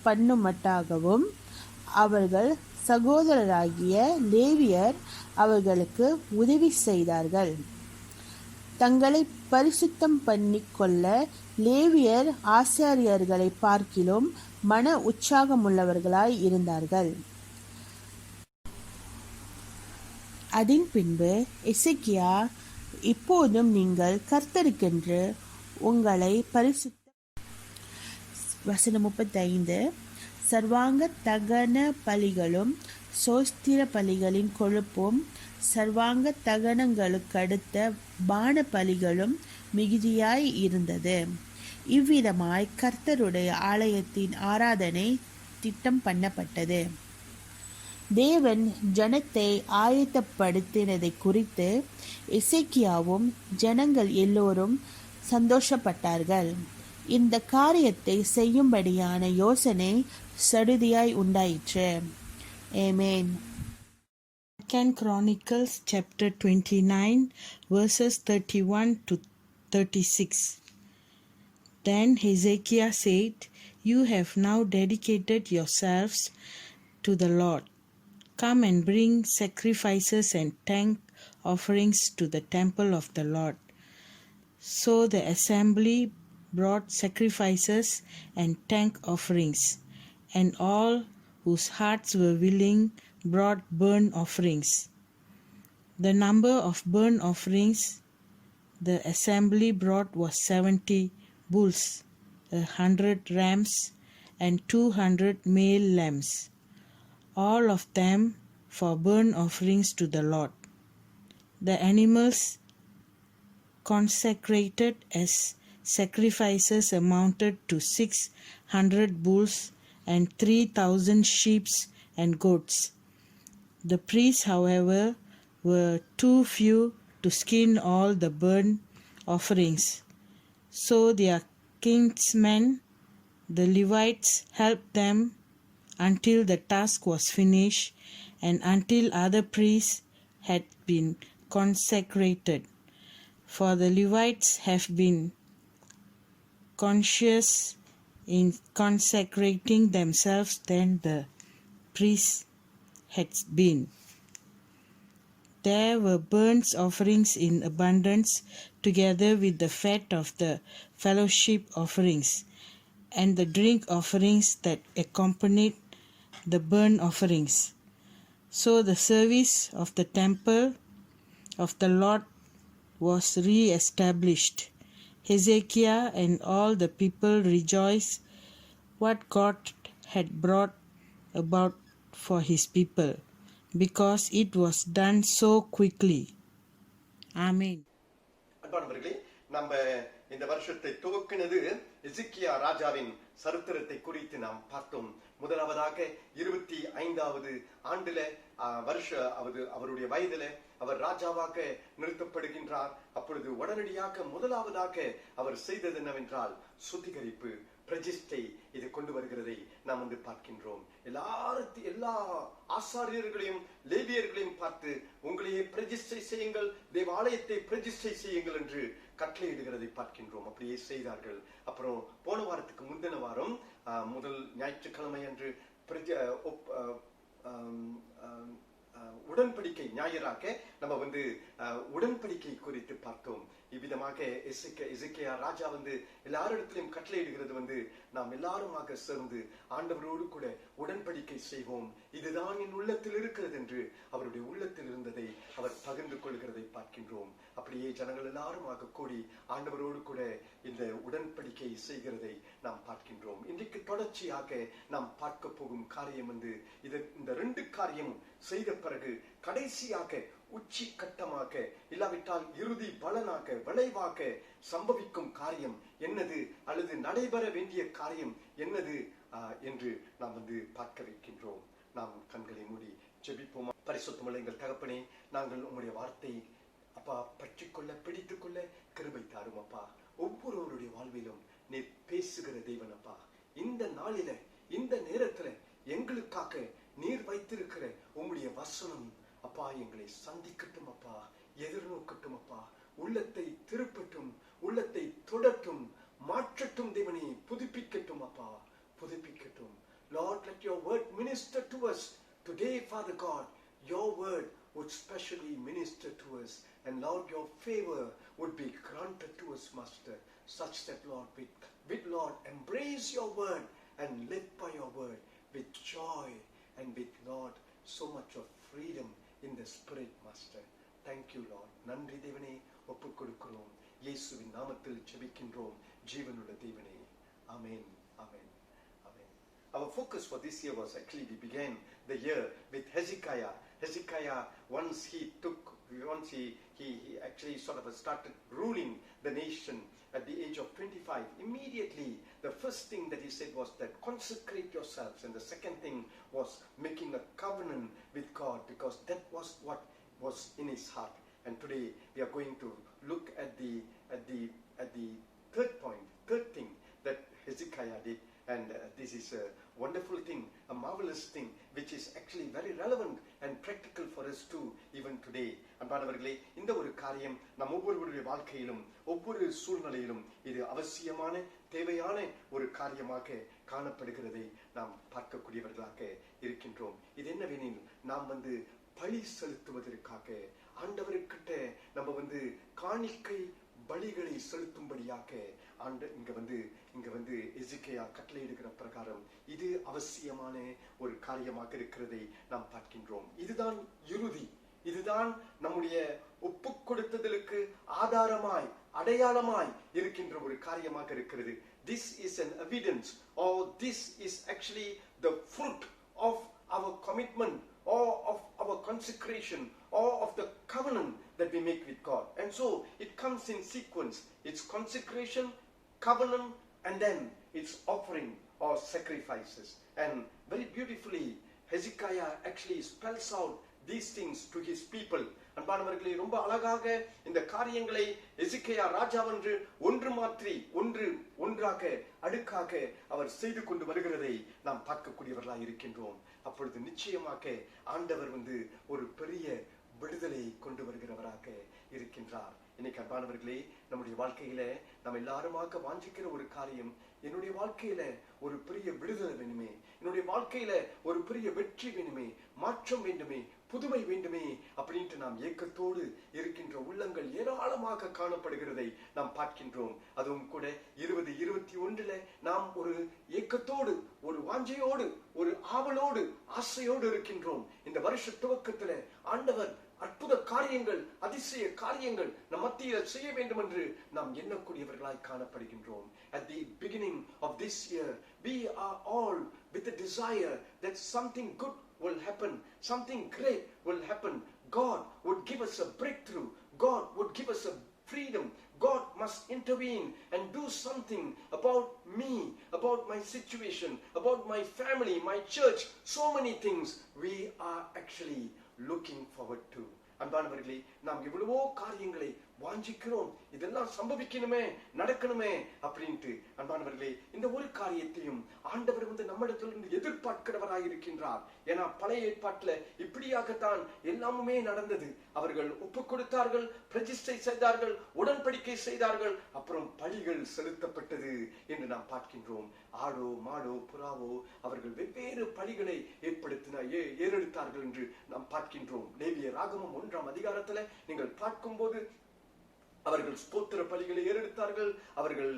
பண்ணுமட்டாகவும் அவர்கள் சகோதரராகிய லேவியர் அவர்களுக்கு உதவி செய்தார்கள். தங்களை பரிசுத்தம் பண்ணிக்கொள்ள லேவியர் ஆசாரியர்களை பார்க்கிலும் மன உற்சாகமுள்ளவர்களாய் இருந்தார்கள். அதன் பின்பு எசேக்கியா, இப்போதும் நீங்கள் கர்த்தருக்கென்று உங்களை பரிசுத்த வசனம் 35 சர்வாங்க தகன பலிகளும் சோஸ்திர பலிகளின் கொழுப்பும் சர்வாங்க தகனங்களுக்கடுத்த பான பலிகளும் மிகுதியாய் இருந்தது. இவ்விதமாய் கர்த்தருடைய ஆலயத்தின் ஆராதனை திட்டம் பண்ணப்பட்டது. தேவன் ஜனத்தை ஆயத்தப்படுத்தினதை குறித்து எசேக்கியாவும் ஜனங்கள் எல்லோரும் சந்தோஷப்பட்டார்கள். இந்த காரியத்தை செய்யும்படியான யோசனை சடுதியாய் உண்டாயிற்று. ஆமென். 2 Chronicles chapter 29 verses 31 to 36. Then Hezekiah said, "You have now dedicated yourselves to the Lord. Come and bring sacrifices and thank offerings to the temple of the Lord." So the assembly brought sacrifices and thank offerings, and all whose hearts were willing brought burnt offerings. The number of burnt offerings the assembly brought was 70 bulls, 100 rams, and 200 male lambs, all of them for burnt offerings to the Lord. The animals consecrated as sacrifices amounted to 600 bulls and 3,000 sheep and goats. The priests, however, were too few to skin all the burnt offerings. So their kinsmen, the Levites, helped them until the task was finished and until other priests had been consecrated. For the Levites have been conscious in consecrating themselves than the priests had been. There were burnt offerings in abundance, together with the fat of the fellowship offerings, and the drink offerings that accompanied the burnt offerings. So the service of the temple of the Lord was re-established. Hezekiah and all the people rejoiced what God had brought about for his people, because it was done so quickly. Amen. அன்பானவர்களே, நம்ம இந்த வருஷத்தை துவக்கினது எசேக்கியா ராஜாவின் சரித்திரத்தை குறித்து நாம் பார்த்தோம். முதலாவதாக 25வது ஆண்டுல அவருடைய வயதில அவர் ராஜாவாக நிறுத்தப்படுகின்றார். அப்பொழுது உடனடியாக முதலாவதாக அவர் செய்தது என்னவென்றால் சுத்திகரிப்பு, பிரதிஷ்டை இது கொண்டு வருகிறதை நாம் பார்க்கின்றோம். எல்லா ஆசாரியர்களையும் லேவியர்களையும் பார்த்து உங்களையே பிரதிஷ்டை செய்யுங்கள், தேவாலயத்தை பிரதிஷ்டை செய்யுங்கள் என்று கட்டளையிடுகிறதை பார்க்கின்றோம். அப்படியே செய்தார்கள். அப்புறம் போன வாரத்துக்கு முந்தின வாரம் முதல் ஞாயிற்றுக்கிழமை அன்று உடன்படிக்கை ஞாயிறாக நம்ம உடன்படிக்கை குறித்து பார்த்தோம். இவ்விதமாக எசேக்கியா ராஜா எல்லாரிடத்திலும் கட்டளையிடுகிறது நாம் எல்லாருமாக சேர்ந்து ஆண்டவரோடு கூட உடன்படிக்கை செய்வோம், இதுதான் என் உள்ளத்தில் இருக்கிறது என்று அவருடைய உள்ளத்தில் இருந்ததை அவர் பகிர்ந்து கொள்கிறதை பார்க்கின்றோம். அப்படியே ஜனங்கள் எல்லாருமாக கூடி ஆண்டவரோடு கூட இந்த உடன்படிக்கை செய்கிறதை நாம் பார்க்கின்றோம். இன்றைக்கு தொடர்ச்சியாக நாம் பார்க்க போகும் காரியம் இந்த 2 காரியமும் செய்த பிறகு கடைசியாக உச்சி கட்டமாக இல்லாவிட்டால் இறுதி பலனாக விளைவாக சம்பவிக்கும் காரியம் என்னது அல்லது நடைபெற வேண்டிய காரியம் என்னது என்று நாம் பார்க்க வைக்கின்றோம். நாம் கண்களை மூடி ஜெபிப்போம். பரிசுத்தமுள்ள எங்கள் தகப்பனே, நாங்கள் உங்களுடைய வார்த்தை அப்பா பற்றிக்கொள்ள பிடித்துக்கொள்ள கிருபை தாரும் அப்பா. ஒவ்வொருவருடைய வாழ்விலும் நீ பேசுகிற தேவன் அப்பா. இந்த நாளில இந்த நேரத்துல எங்களுக்காக நீர் வைத்திருக்கிற உங்களுடைய வசனம் அப்பா எங்களை சந்திக்கட்டும் அப்பா, எதிர்நோக்கட்டும் அப்பா, உள்ளத்தை திருப்பட்டும், உள்ளத்தை தொடட்டும், மாற்றட்டும் தேவனே, புதுப்பிக்கட்டும் அப்பா, புதுப்பிக்கட்டும். Lord, let your word minister to us today, Father God. Your word would specially minister to us, and Lord, your favor would be granted to us, Master, such that Lord, with Lord, embrace your word and live by your word with joy and with Lord so much of freedom in the spirit, Master. Thank you, Lord. நன்றி தேவனே, ஒப்புக் கொடுக்கிறோம். இயேசுவின் நாமத்தில் ஜெபிக்கின்றோம் ஜீவனுள்ள தேவனே. ஆமென், ஆமென், ஆமென். our focus for this year was actually, we began the year with Hezekiah. Hezekiah, once he actually sort of started ruling the nation at the age of 25, immediately the first thing that he said was that consecrate yourselves, and the second thing was making a covenant with God, because that was what was in his heart. And today we are going to look at the third thing that Hezekiah did. And this is a wonderful thing, a marvelous thing, which is actually very relevant and practical for us too, even today. அன்பானவர்களே, இந்த ஒரு காரியம் நம் ஒவ்வொருவருடைய வாழ்க்கையிலும் ஒவ்வொரு சூழ்நிலையிலும் இது அவசியமான தேவையான ஒரு காரியமாக காணப்படுகிறதை நாம் பார்க்கக்கூடியவர்களாக இருக்கின்றோம். இது என்னவெனில், நாம் பலி செலுத்துவதற்காக ஆண்டவர்கிட்ட நம்ம காணிக்கை பலிகளை செலுத்தும்படியாக இங்க எசேக்கியா கட்டளையிடுகிற பிரகாரம் இது அவசியமான ஒரு காரியமாக இருக்கிறதை நாம் பார்க்கின்றோம். இதுதான் இறுதி, இதுதான் நம்முடைய ஒப்பு கொடுத்ததற்கு ஆதாரமாய் அடையாளமாய் இருக்கின்ற ஒரு காரியமாக இருக்கிறது. This is an evidence, or this is actually the fruit of our commitment, or of our consecration, or of the covenant that we make with God. And so it comes in sequence. It's consecration, covenant, and then it's offering or sacrifices. And very beautifully, Hezekiah actually spells out these things to his people. அன்பானவர்களே, ரொம்ப அழகாக இந்த காரியங்களை எசேக்கியா ராஜாவென்று ஒன்றாக அடுக்காக அவர் செய்து கொண்டு வருகிறதை நாம் பார்க்கக்கூடியவர்களாக இருக்கின்றோம். அப்பொழுது நிச்சயமாக ஆண்டவர் ஒரு பெரிய விடுதலை கொண்டு வருகிறவராக இருக்கின்றார். இன்னைக்கு அன்பானவர்களே, நம்முடைய வாழ்க்கையில நம்ம எல்லாருமாக வாஞ்சிக்கிற ஒரு காரியம், என்னுடைய வாழ்க்கையில ஒரு பெரிய விடுதலை வேணுமே, என்னுடைய வாழ்க்கையில ஒரு பெரிய வெற்றி வேணுமே, மாற்றம் வேண்டுமே, புதுமை வேண்டுமே அப்படின்ட்டு நாம் ஏக்கத்தோடு இருக்கின்ற உள்ளங்கள் ஏராளமாக காணப்படுகிறதை நாம் பார்க்கின்றோம். அதுவும் கூட 2021 நாம் ஒரு ஏக்கத்தோடு, ஒரு வாஞ்சையோடு, ஒரு ஆவலோடு, ஆசையோடு இருக்கின்றோம். இந்த வருஷ துவக்கத்துல ஆண்டவர் அற்புத காரியங்கள், அதிசய காரியங்கள் நம் மத்தியில் செய்ய வேண்டும் என்று நாம் எண்ணக்கூடியவர்களாய் காணப்படுகின்றோம். At the beginning of this year, we are all with a desire that something good will happen, something great will happen. God would give us a breakthrough. God would give us a freedom. God must intervene and do something about me, about my situation, about my family, my church. So many things we are actually looking forward to. அன்பானவர்களே, நாம் எவ்வளவோ காரியங்களை வாஞ்சிக்கிறோம், இதெல்லாம் சம்பவிக்கணுமே, நடக்கணுமே அப்படின்ட்டு. அன்பானவர்களே, இந்த ஒரு காரியத்தையும் ஆண்டவர் நம்மிடத்திலிருந்து எதிர்பார்க்கிறவராய் இருக்கின்றார். ஏன்னா பழைய ஏற்பாட்டுல இப்படியாகத்தான் எல்லாமுமே நடந்தது. அவர்கள் ஒப்பு கொடுத்தார்கள், பிரதிஷ்டை செய்தார்கள், உடன்படிக்கை செய்தார்கள், அப்புறம் பலிகள் செலுத்தப்பட்டது என்று நாம் பார்க்கின்றோம். ஆடோ மாடோ புறாவோ அவர்கள் வெவ்வேறு பலிகளை ஏறெடுத்தார்கள் என்று நாம் பார்க்கின்றோம். லேவிய ராகமம் 1ஆம் அதிகாரத்துல நீங்கள் பார்க்கும்போது அவர்கள் ஸ்தோத்திர பலிகளை ஏறெடுத்தார்கள், அவர்கள்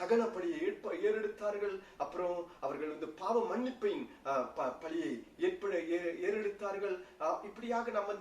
தகன பலியை ஏறெடுத்தார்கள், அப்புறம் அவர்கள் பாவ மன்னிப்பின் பலியை ஏறெடுத்தார்கள். இப்படியாக நாம்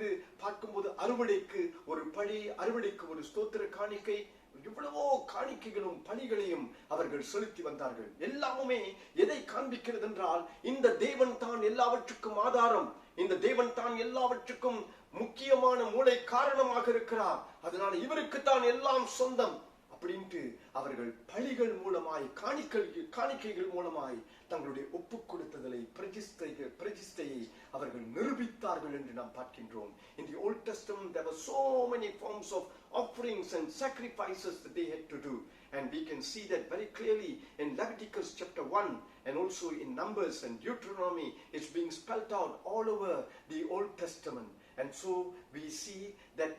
பார்க்கும்போது அறுவடைக்கு ஒரு பலி, அறுவடைக்கு ஒரு ஸ்தோத்திர காணிக்கை, இவ்வளவோ காணிக்கைகளும் பலிகளையும் அவர்கள் செலுத்தி வந்தார்கள். எல்லாமுமே எதை காண்பிக்கிறது என்றால், இந்த தேவன் தான் எல்லாவற்றுக்கும் ஆதாரம், இந்த தேவன் தான் எல்லாவற்றுக்கும் முக்கியமான மூளை காரணமாக இருக்கிறார், அதனால இவருக்கு தான் எல்லாம் சொந்தம் அப்படின்ட்டு அவர்கள் பலிகள் மூலமாய், காணிக்கைகள் மூலமாய் தங்களுடைய ஒப்பு கொடுத்ததை பிரதிஷ்டையை அவர்கள் நிரூபித்தார்கள் என்று நாம் பார்க்கின்றோம். In the Old Testament there were so many forms of offerings and sacrifices that they had to do, and we can see that very clearly in Leviticus chapter 1, and also in Numbers and Deuteronomy. It's being spelled out all over the Old Testament. And so we see that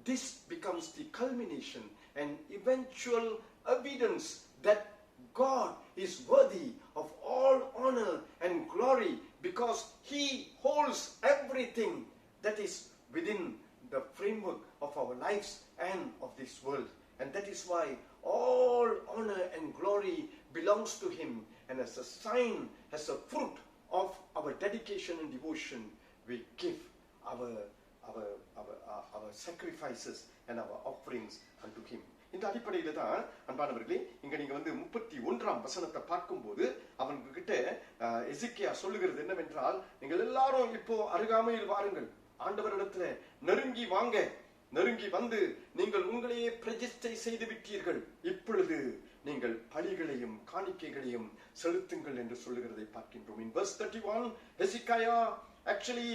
this becomes the culmination and eventual evidence that God is worthy of all honor and glory, because He holds everything that is within the framework of our lives and of this world. And that is why all honor and glory belongs to Him. And as a sign, as a fruit of our dedication and devotion, we give our sacrifices and our offerings unto Him. இந்த அடிப்படையில தான் அன்பானவர்களே இங்க நீங்க 31ஆம் வசனத்தை பார்க்கும்போது அவங்க கிட்ட எசேக்கியா சொல்லுகிறது என்னவென்றால், நீங்கள் எல்லாரும் இப்போ அருகாமையில் வாருங்கள், ஆண்டவரிடத்துல நெருங்கி வாங்க, நெருங்கி வந்து நீங்கள் உங்களையே பிரதிஷ்டை செய்து விட்டீர்கள், இப்பொழுது நீங்கள் பலிகளையும் காணிக்கைகளையும் செலுத்துங்கள் என்று சொல்லுகிறதை பார்க்கின்றோம். In verse 31, Hezekiah actually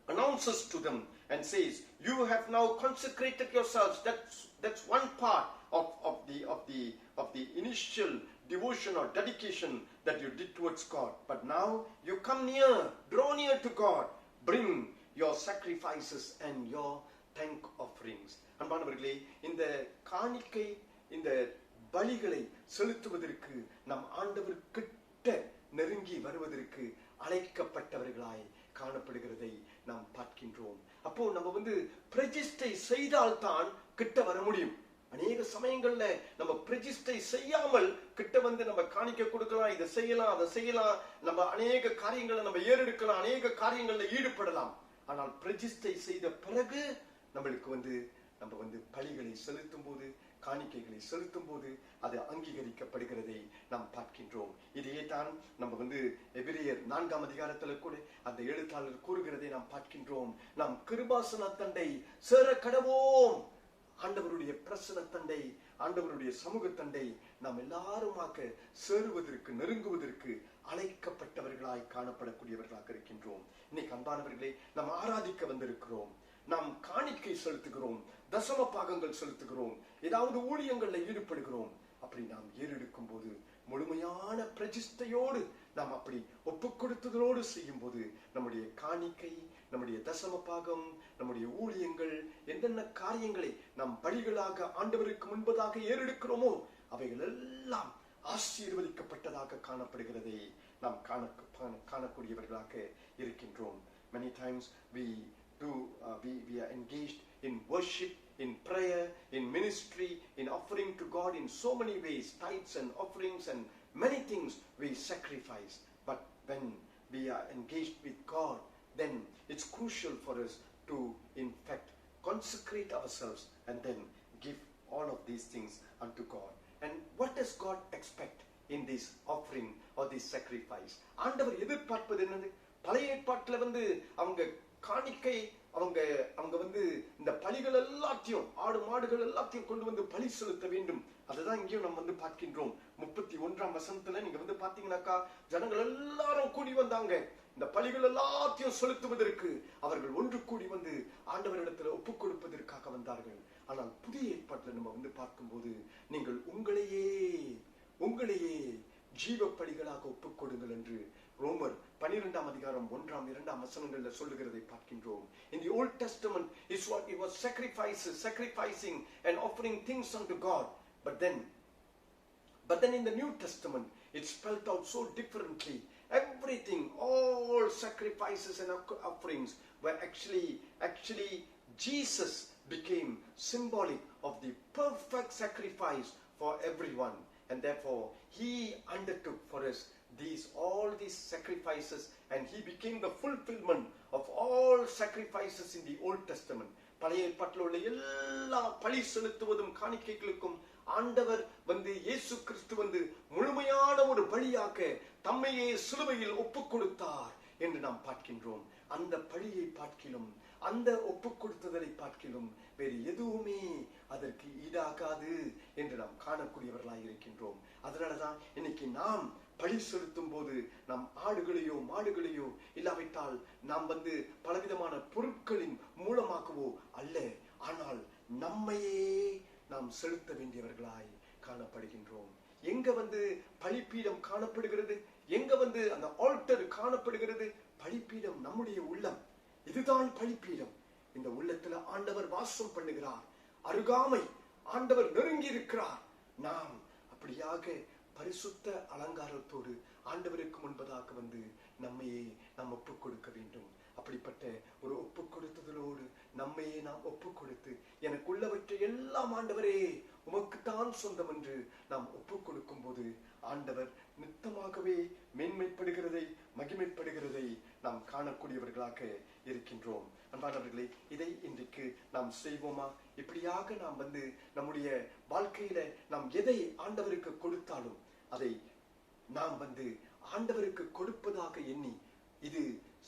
announces to them and says, you have now consecrated yourselves. That's one part of the initial devotion or dedication that you did towards God. But now you come near, draw near to God, bring your sacrifices and your thank offerings. அன்பானவர்களே, இந்த காணிக்கை, இந்த பலிகளை செலுத்துவதற்கு நம் ஆண்டவர் கிட்ட நெருங்கி வருவதற்கு அழைக்கப்பட்டவர்களாய் காணப்படுகிறதை நாம் பார்க்கின்றோம். அப்போ நம்ம பிரதிஷ்டை செய்தால்தான் கிட்ட வர முடியும். அநேக சமயங்கள்ல நம்ம பிரதிஷ்டை செய்யாமல் கிட்ட நம்ம காணிக்க கொடுக்கலாம், இதை செய்யலாம், அதை செய்யலாம், நம்ம அநேக காரியங்களை நம்ம ஏறெடுக்கலாம், அநேக காரியங்கள்ல ஈடுபடலாம். ஆனால் பிரதிஷ்டை செய்த பிறகு நம்மளுக்கு நம்ம பலிகளை செலுத்தும் போது, காணிக்கைகளை செலுத்தும் போது அது அங்கீகரிக்கப்படுகிறதை நாம் பார்க்கின்றோம். இதையே தான் நம்ம எபிரேயர் 4ஆம் அதிகாரத்துல கூட அந்த எழுத்தாளர் கூறுகிறதை நாம் பார்க்கின்றோம். நாம் கிருபாசன தண்டை சேர கடவோம். ஆண்டவருடைய பிரசன தண்டை, ஆண்டவருடைய சமூக தண்டை நாம் எல்லாருமாக சேருவதற்கு, நெருங்குவதற்கு அழைக்கப்பட்டவர்களாய் காணப்படக்கூடியவர்களாக இருக்கின்றோம். இன்னைக்கு அன்பானவர்களே, நாம் ஆராதிக்க வந்திருக்கிறோம், நாம் காணிக்கை செலுத்துகிறோம், தசம பாகங்கள் செலுத்துகிறோம், ஏதாவது ஊழியங்கள்ல ஈடுபடுகிறோம். அப்படி நாம் ஏறெடுக்கும் போது முழுமையான பிரதிஷ்டையோடு நாம் அப்படி ஒப்பு கொடுத்ததோடு செய்யும் போது நம்முடைய காணிக்கை, நம்முடைய தசம பாகம், நம்முடைய ஊழியங்கள், என்னென்ன காரியங்களை நாம் பலிகளாக ஆண்டவருக்கு முன்பதாக ஏறெடுக்கிறோமோ அவைகள் எல்லாம் ஆசீர்வதிக்கப்பட்டதாக காணப்படுகிறதை நாம் காணக்கூடியவர்களாக இருக்கின்றோம். Many times we are engaged in worship, in prayer, in ministry, in offering to God in so many ways, tithes and offerings and many things we sacrifice. But when we are engaged with God, then it's crucial for us to in fact consecrate ourselves and then give all of these things unto God. And what does God expect in this offering or this sacrifice? ஆண்டவர் எதிர்பார்ப்பது என்னது? பழைய ஏற்பாட்டுல அவங்க காணிக்கை, அவங்க இந்த பலிகள் எல்லாத்தையும், ஆடு மாடுகள் எல்லாத்தையும் கொண்டு பலி செலுத்த வேண்டும். அதுதான் இங்கேயும் நம்ம பார்க்கின்றோம். 31ஆம் வசனத்துல நீங்க பாத்தீங்கன்னாக்கா, ஜனங்கள் எல்லாரும் கூடி வந்தாங்க இந்த பலிகள் எல்லாத்தையும் செலுத்துவதற்கு. அவர்கள் ஒன்று கூடி ஆண்டவரிடத்துல ஒப்புக் கொடுப்பதற்காக வந்தார்கள். ஆனால் புதிய ஏற்பாட்டுல நம்ம பார்க்கும்போது, நீங்கள் உங்களையே ஜீவ பலிகளாக ஒப்புக் கொடுங்கள் என்று ரோமர் 12ஆம் அதிகாரம் 1ஆம் 2ஆம் வசனங்கள்ல சொல்லுகிறதை பார்க்கின்றோம். In the Old Testament is what it was sacrificing and offering things unto God. But then in the New Testament it's spelled out so differently. Everything, all sacrifices and offerings were actually Jesus became symbolic of the perfect sacrifice for everyone. And therefore he undertook for us all these sacrifices, and he became the fulfillment of all sacrifices in the Old Testament. பழைய ஏற்பாட்டில் உள்ள எல்லா பலி செலுத்துவதும் காணிக்கைகளுக்கும் ஆண்டவர் இயேசு கிறிஸ்து முழுமையான ஒரு பலியாக தம்மையே சிலுவையில் ஒப்புக் கொடுத்தார் என்று நாம் பார்க்கின்றோம். அந்த பலியை பார்க்கிலும், அந்த ஒப்புக் கொடுத்ததை பார்க்கிலும் வேறு எதுவுமே அதற்கு ஈடாகாது என்று நாம் காணக்கூடியவர்களாக இருக்கின்றோம். அதனாலதான் இன்னைக்கு நாம் பலி செலுத்தும் போது நாம் ஆடுகளையோ மாடுகளையோ இல்லாவிட்டால் நாம் பலவிதமான பொருட்களின் மூலமாகவோ அல்ல, ஆனால் நம்மையே நாம் செலுத்த வேண்டியவர்களாய் காணப்படுகின்றோம். எங்க பலிப்பீடம் காணப்படுகிறது? எங்க அந்த ஆல்டர் காணப்படுகிறது? பலிப்பீடம் நம்முடைய உள்ளம். இதுதான் பலிப்பீடம். இந்த உள்ளத்துல ஆண்டவர் வாசம் பண்ணுகிறார். அருகாமை, ஆண்டவர் நெருங்கி இருக்கிறார். நாம் அப்படியாக பரிசுத்த அலங்காரத்தோடு ஆண்டவருக்கு முன்பதாக நம்மையே நாம் ஒப்புக் கொடுக்க வேண்டும். அப்படிப்பட்ட ஒரு ஒப்புக் கொடுத்ததோடு நம்மையே நாம் ஒப்புக் கொடுத்து, எனக்குள்ளவற்றை எல்லாம் ஆண்டவரே உமக்குத்தான் சொந்தம் என்று நாம் ஒப்புக் கொடுக்கும் போது ஆண்டவர் நித்தமாகவே மேன்மைப்படுகிறதை, மகிமைப்படுகிறதை நாம் காணக்கூடியவர்களாக இருக்கின்றோம். அன்பானவர்களே, இதை இன்றைக்கு நாம் செய்வோமா? இப்படியாக நாம் நம்முடைய வாழ்க்கையில நாம் எதை ஆண்டவருக்கு கொடுத்தாலும் அதை நாம் ஆண்டவருக்கு கொடுப்பதாக எண்ணி, இது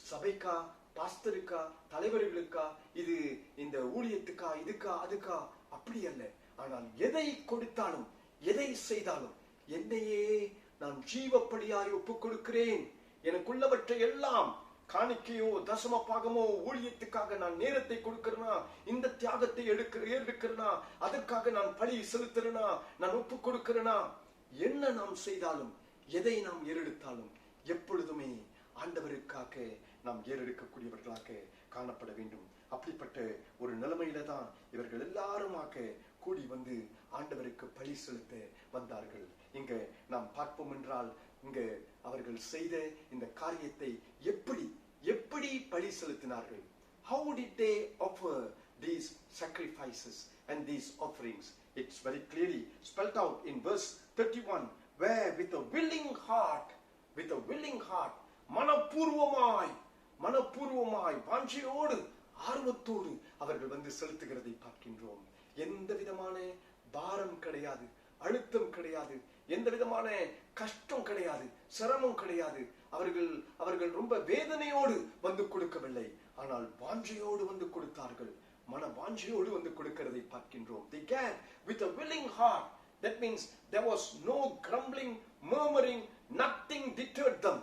சபைக்கா, பாஸ்டருக்கா, தலைவர்களுக்கா, இது இந்த ஊழியத்துக்கா, இதுக்கா, அதுக்கா, அப்படி அல்ல. ஆனால் எதை கொடுத்தாலும் எதை செய்தாலும் என்னையே நான் ஜீவப்படியாய் ஒப்புக் கொடுக்கிறேன். எனக்குள்ளவற்றை எல்லாம் காணிக்கையோ தசம பாகமோ ஊழியத்துக்காக நான் நேரத்தை கொடுக்கிறேனா, இந்த தியாகத்தை எடுக்கிறேனா, அதற்காக நான் பழி செலுத்துறேனா, நான் ஒப்புக் கொடுக்கிறேனா, என்ன நாம் செய்தாலும் எதை நாம் ஏறெடுத்தாலும் எப்பொழுதுமே ஆண்டவருக்காக நாம் ஏறெடுக்கக்கூடியவர்களாக காணப்பட வேண்டும். அப்படிப்பட்ட ஒரு நிலைமையில தான் இவர்கள் எல்லாருமாக கூடி ஆண்டவருக்கு பழி செலுத்த வந்தார்கள். இங்க நாம் பார்ப்போம் என்றால், இங்க அவர்கள் செய்த இந்த காரியத்தை எப்படி பழி செலுத்தினார்கள்? How did they offer these sacrifices and these offerings? It's very clearly spelled out in verse 31, where with a willing heart, மனப்பூர்வமாய் வாஞ்சையோடு ஆர்வத்தோடு அவர்கள் செலுத்துகிறதை பார்க்கின்றோம். எந்த விதமான பாரம் கிடையாது, அழுத்தம் கிடையாது, எந்த விதமான கஷ்டம் கிடையாது, சிரமம் கிடையாது. அவர்கள் ரொம்ப வேதனையோடு கொடுக்கவில்லை, ஆனால் வாஞ்சையோடு கொடுத்தார்கள். மன வாஞ்சையோடு கொடுக்கிறதை பார்க்கின்றோம். They gave with a willing heart. That means there was no grumbling, murmuring, nothing deterred them.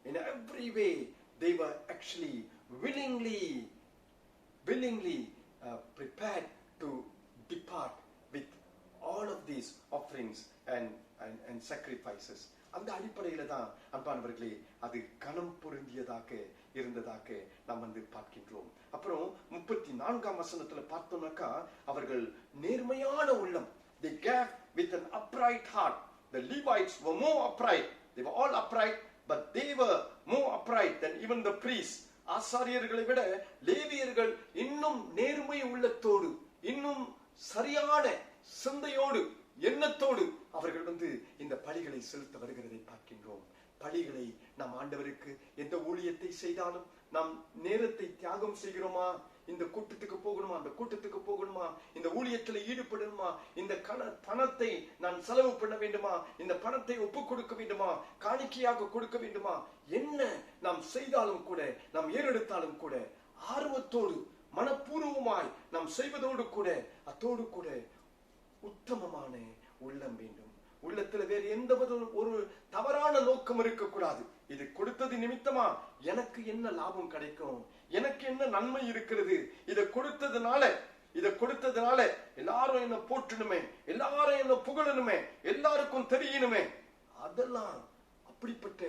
In every way they were actually willingly prepared to depart with all of these offerings and sacrifices. அந்த அடிப்படையில தான் அன்பானவர்களே அது கனம் பொருந்தியதாக இருந்ததாக நாம் பார்க்கின்றோம். அப்புறம் 34ஆம் வசனத்துல பார்த்தோம்னாக்கா, அவர்கள் நேர்மையான உள்ளம், they gave with an upright heart. The Levites were more upright. They were all upright, but they were more upright than even the priests. ஆசாரியர்களை விட லேவியர்கள் இன்னும் நேர்மை உள்ளத்தோடு, இன்னும் சரியான சிந்தையோடு, எண்ணத்தோடு அவர்கள் இந்த பலிகளை செலுத்த வருகிறதை பார்க்கின்றோம். பலிகளை நாம் ஆண்டவருக்கு எந்த ஊழியத்தை செய்தாலும் நாம் நேரத்தை தியாகம் செய்கிறோமா? இந்த கூட்டத்துக்கு போகணுமா, அந்த கூட்டத்துக்கு போகணுமா, இந்த ஊழியத்தில் ஈடுபடணுமா, இந்த பணத்தை நான் செலவு பண்ண வேண்டுமா, இந்த பணத்தை ஒப்புக் கொடுக்க வேண்டுமா, காணிக்கையாக கொடுக்க வேண்டுமா, என்ன நாம் செய்தாலும் கூட, நாம் ஏறெடுத்தாலும் கூட ஆர்வத்தோடு மனப்பூர்வமாய் நாம் செய்வதோடு கூட அத்தோடு கூட உத்தமமான உள்ளம் வேண்டும். உள்ளத்துல வேறு எந்த ஒரு தவறான நோக்கம் இருக்கக்கூடாது. இது கொடுத்தது நிமித்தமா எனக்கு என்ன லாபம் கிடைக்கும், எனக்கு என்ன நன்மை இருக்கிறது, இதை கொடுத்ததுனால எல்லாரும் என்ன போற்றணுமே, எல்லாரும் என்ன புகழணுமே, எல்லாருக்கும் தெரியணுமே, அதெல்லாம் அப்படிப்பட்ட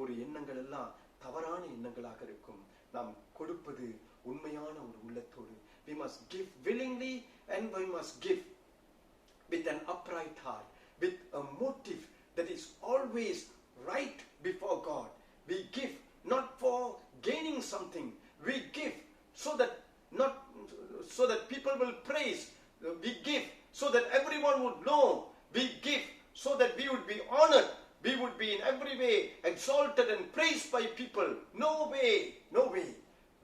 ஒரு எண்ணங்கள் எல்லாம் தவறான எண்ணங்களாக இருக்கும். நாம் கொடுப்பது உண்மையான ஒரு உள்ளத்தோடு. We must give willingly and we must give with an upright heart, with a motive that is always right before God. We give not for gaining something. We give so that people will praise. We give so that everyone would know. We give so that we would be honored. We would be in every way exalted and praised by people. No way.